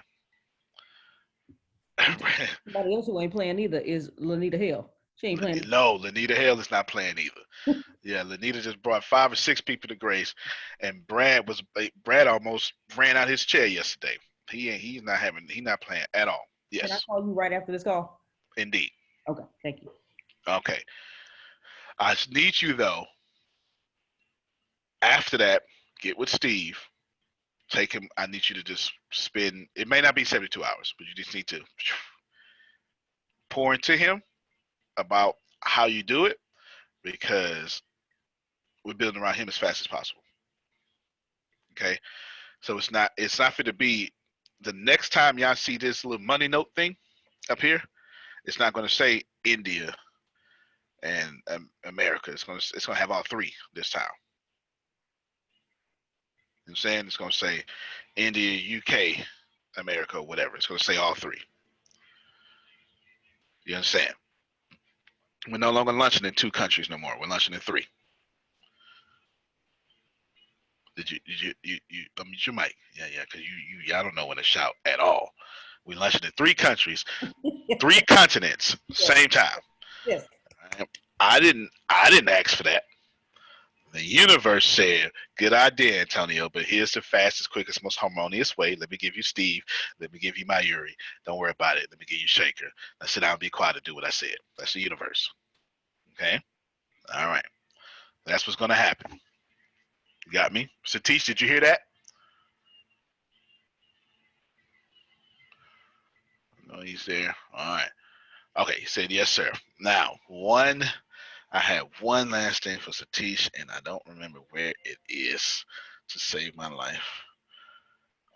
Somebody else who ain't playing either is Lanita Hill. She ain't playing. No, Lanita Hill is not playing either. Yeah, Lanita just brought 5 or 6 people to Grace, and Brad almost ran out his chair yesterday. He's not playing at all. Yes. Can I call you right after this call? Indeed. Okay, thank you. Okay. I need you though. After that, get with Steve. Take him. I need you to just spend. It may not be 72 hours, but you just need to pour into him about how you do it, because we're building around him as fast as possible. Okay, so it's not for to be the next time y'all see this little money note thing up here. It's not going to say India and America. It's going to have all three this time. You know what I'm saying? It's going to say India, UK, America, whatever. It's going to say all three. You understand? We're no longer lunching in 2 countries no more. We're lunching in 3. Did you mute your mic? Yeah, because y'all don't know when to shout at all. We're lunching in 3 countries, 3 continents, same time. Yes. I didn't ask for that. The universe said, good idea, Antonio, but here's the fastest, quickest, most harmonious way. Let me give you Steve. Let me give you Mayuri. Don't worry about it. Let me give you Shaker. Now sit down and be quiet and do what I said. That's the universe. Okay? All right. That's what's going to happen. You got me? Satish, did you hear that? No, he's there. All right. Okay, he said, yes, sir. Now, I have one last thing for Satish, and I don't remember where it is to save my life.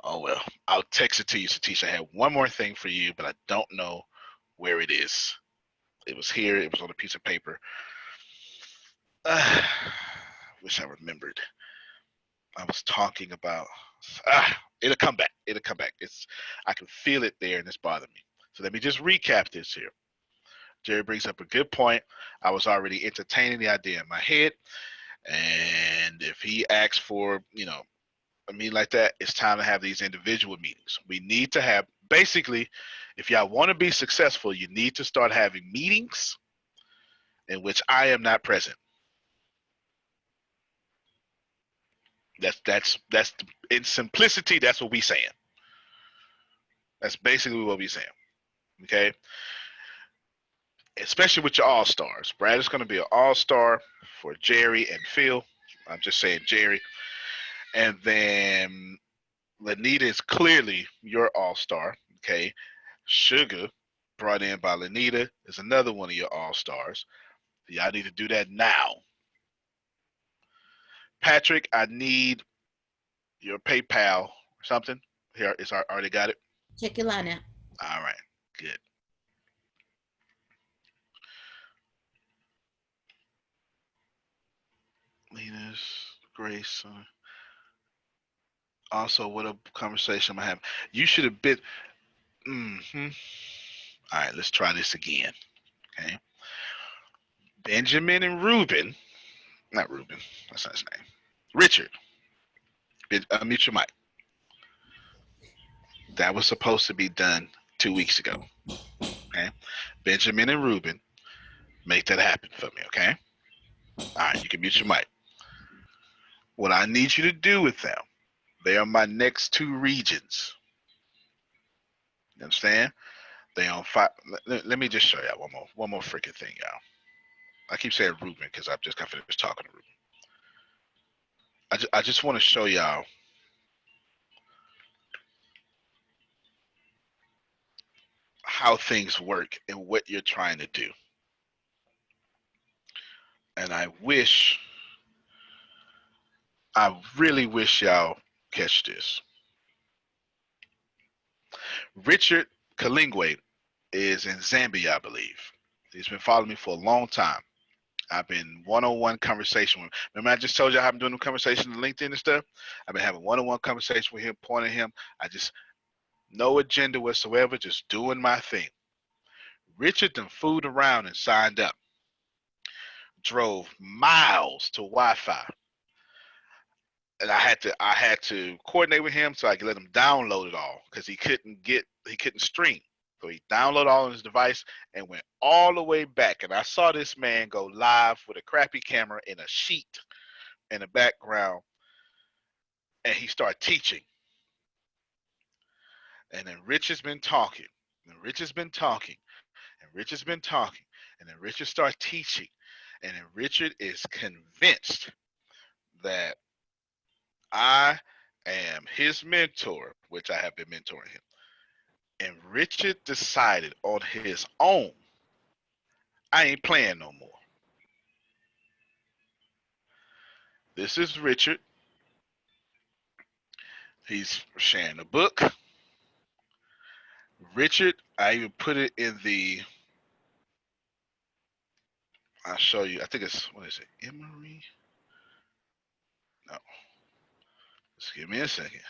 Oh, well, I'll text it to you, Satish. I have one more thing for you, but I don't know where it is. It was here. It was on a piece of paper. Wish I remembered. I was talking about. It'll come back. It'll come back. I can feel it there, and it's bothering me. So let me just recap this here. Jerry brings up a good point. I was already entertaining the idea in my head. And if he asks for, a meeting like that, it's time to have these individual meetings. We need to have, basically, if y'all want to be successful, you need to start having meetings in which I am not present. That's in simplicity. That's what we saying. That's basically what we saying. Okay. Especially with your all-stars. Brad is going to be an all-star for Jerry and Phil. I'm just saying Jerry. And then Lanita is clearly your all-star. Okay. Sugar, brought in by Lanita, is another one of your all-stars. Y'all need to do that now. Patrick, I need your PayPal or something. Here, already got it? Check your line out. All right, good. Linus, Grace. Also, what a conversation I have. You should have been. All right, let's try this again. Okay. Benjamin and Ruben. Not Ruben. That's not his name. Richard. Mute your mic. That was supposed to be done 2 weeks ago. Okay. Benjamin and Ruben, make that happen for me, okay? All right, you can mute your mic. What I need you to do with them, they are my next two regions. You understand? They on five. Let me just show y'all one more freaking thing, y'all. I keep saying Ruben because I've just got finished talking to Ruben. I just want to show y'all how things work and what you're trying to do. And I really wish y'all catch this. Richard Kalingwe is in Zambia, I believe. He's been following me for a long time. I've been one-on-one conversation with him. Remember I just told you I've been doing the conversation on LinkedIn and stuff? I've been having one-on-one conversation with him, pointing him. I just, no agenda whatsoever, just doing my thing. Richard done fooled around and signed up. Drove miles to Wi-Fi. And I had to coordinate with him so I could let him download it all because he couldn't stream. So he downloaded all on his device and went all the way back. And I saw this man go live with a crappy camera in a sheet in the background. And he started teaching. And then Rich has been talking. And Rich has been talking. And Rich has been talking. And then Richard started teaching. And then Richard is convinced that I am his mentor, which I have been mentoring him. And Richard decided on his own, I ain't playing no more. This is Richard. He's sharing a book. Richard, I even put it in the, I'll show you. I think it's, what is it? Emory? No. Just give me a second.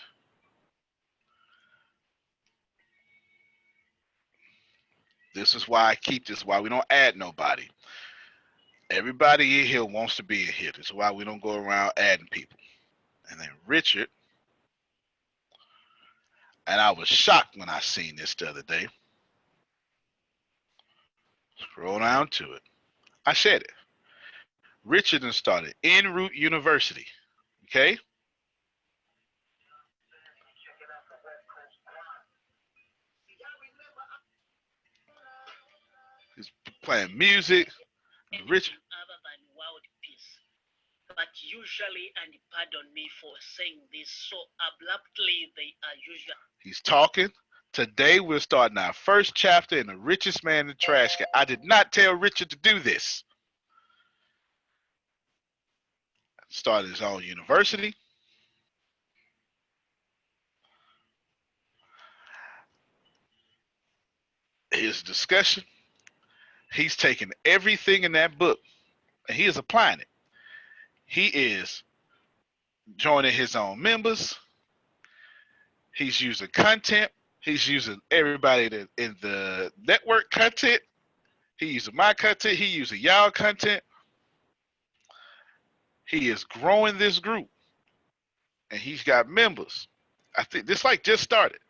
This is why I keep this, why we don't add nobody. Everybody in here wants to be in here. This is why we don't go around adding people. And then Richard, and I was shocked when I seen this the other day. Scroll down to it. I said it. Richard and started En Route University. Okay? He's playing music. Richard. But usually, and pardon me for saying this so abruptly, they are usually. He's talking. Today we're starting our first chapter in The Richest Man in the Trash Can. I did not tell Richard to do this. Started his own university. His discussion. He's taking everything in that book and he is applying it. He is joining his own members. He's using content. He's using everybody that in the network content. He using my content. He using y'all content. He is growing this group. And he's got members. I think this like just started.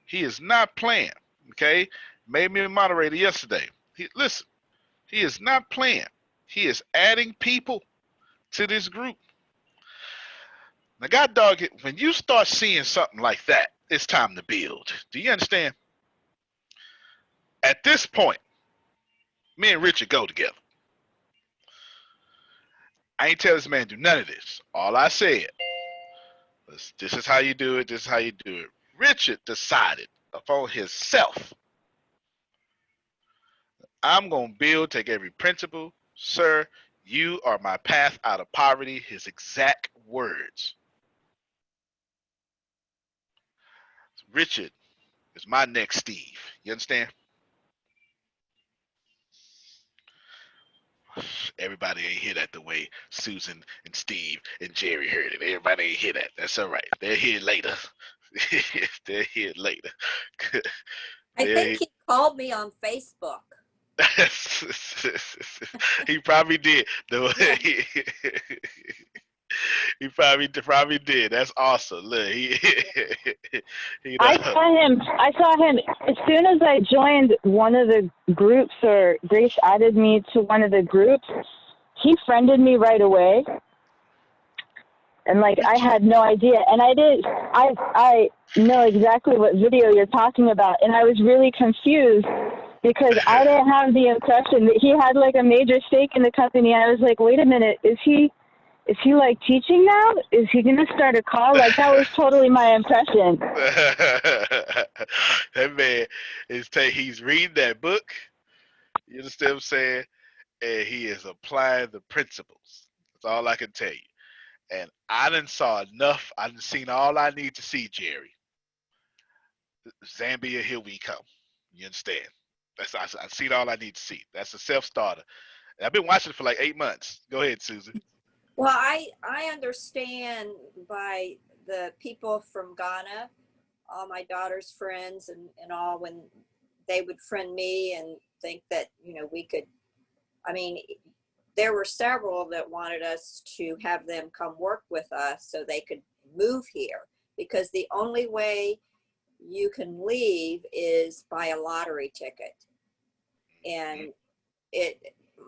He is not playing. Okay? Made me a moderator yesterday. Listen, he is not playing. He is adding people to this group. Now, God dog it, when you start seeing something like that, it's time to build. Do you understand? At this point, me and Richard go together. I ain't tell this man to do none of this. All I said was, this is how you do it, this is how you do it. Richard decided upon himself, I'm going to build, take every principle. Sir, you are my path out of poverty. His exact words. Richard is my next Steve. You understand? Everybody ain't hear that the way Susan and Steve and Jerry heard it. Everybody ain't hear that. That's all right. They'll hear it later. They'll hear it later. I think he called me on Facebook. He probably did. He probably did. That's awesome. Look, I saw him as soon as I joined one of the groups, or Grace added me to one of the groups. He friended me right away, and like I had no idea. And I know exactly what video you're talking about, and I was really confused because I didn't have the impression that he had like a major stake in the company. I was like, wait a minute, is he like teaching now? Is he going to start a call? Like, that was totally my impression. That man he's reading that book. You understand what I'm saying? And he is applying the principles. That's all I can tell you. And I done saw enough. I done seen all I need to see, Jerry. Zambia, here we come. You understand? I've seen all I need to see. That's a self-starter. And I've been watching it for like 8 months. Go ahead, Susan. Well, I understand by the people from Ghana, all my daughter's friends and all, when they would friend me and think that, we could, there were several that wanted us to have them come work with us so they could move here, because the only way you can leave is by a lottery ticket. And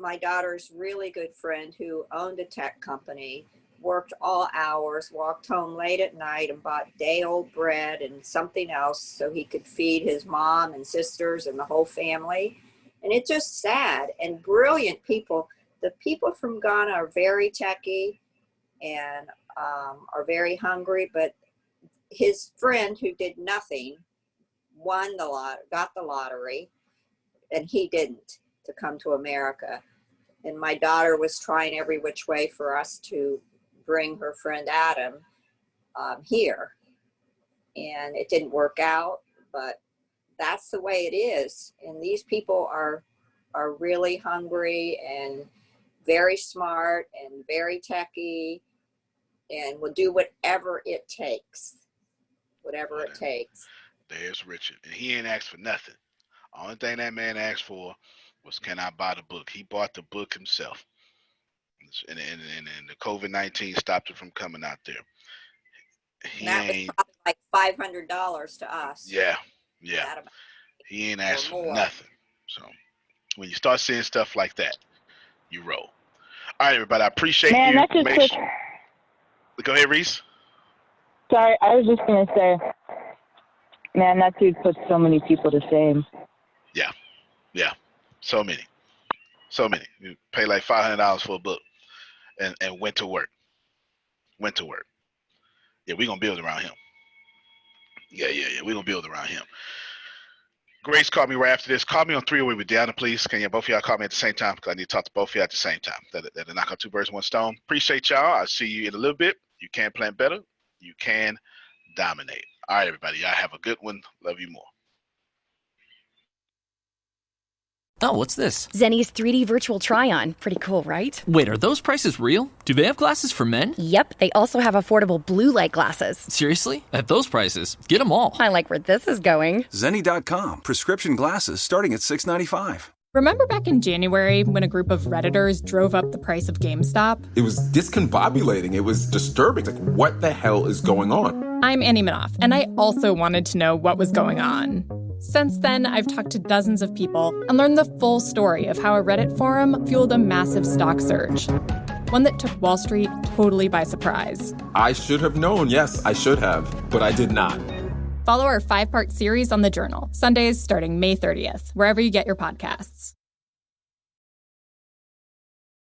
my daughter's really good friend who owned a tech company, worked all hours, walked home late at night and bought day-old bread and something else so he could feed his mom and sisters and the whole family. And it's just sad. And brilliant people. The people from Ghana are very techy and are very hungry, but his friend who did nothing got the lottery, and he didn't, to come to America. And my daughter was trying every which way for us to bring her friend Adam here. And it didn't work out, but that's the way it is. And these people are really hungry and very smart and very techy and will do whatever it takes. Whatever it takes. There's Richard. And he ain't asked for nothing. Only thing that man asked for was, can I buy the book? He bought the book himself. And the COVID-19 stopped it from coming out there. That was probably like $500 to us. Yeah. He ain't asked for nothing. So when you start seeing stuff like that, you roll. All right, everybody. I appreciate you. Go ahead, Reese. Sorry, I was just going to say, man, that dude puts so many people to shame. Yeah. So many. You pay like $500 for a book and went to work. Yeah, we're going to build around him. Yeah. We're going to build around him. Grace called me right after this. Call me on 308 with Deanna, please. Can you both of y'all call me at the same time? Because I need to talk to both of y'all at the same time. That'll knock out two birds with one stone. Appreciate y'all. I'll see you in a little bit. You can plan better. You can dominate. All right, everybody. Y'all have a good one. Love you more. Oh, what's this? Zenni's 3D virtual try-on. Pretty cool, right? Wait, are those prices real? Do they have glasses for men? Yep, they also have affordable blue light glasses. Seriously? At those prices? Get them all. I like where this is going. Zenni.com. Prescription glasses starting at $6.95. Remember back in January when a group of Redditors drove up the price of GameStop? It was discombobulating. It was disturbing. Like, what the hell is going on? I'm Annie Minoff, and I also wanted to know what was going on. Since then, I've talked to dozens of people and learned the full story of how a Reddit forum fueled a massive stock surge. one that took Wall Street totally by surprise. I should have known. Yes, I should have, but I did not. Follow our 5-part series on the Journal, Sundays starting May 30th, wherever you get your podcasts.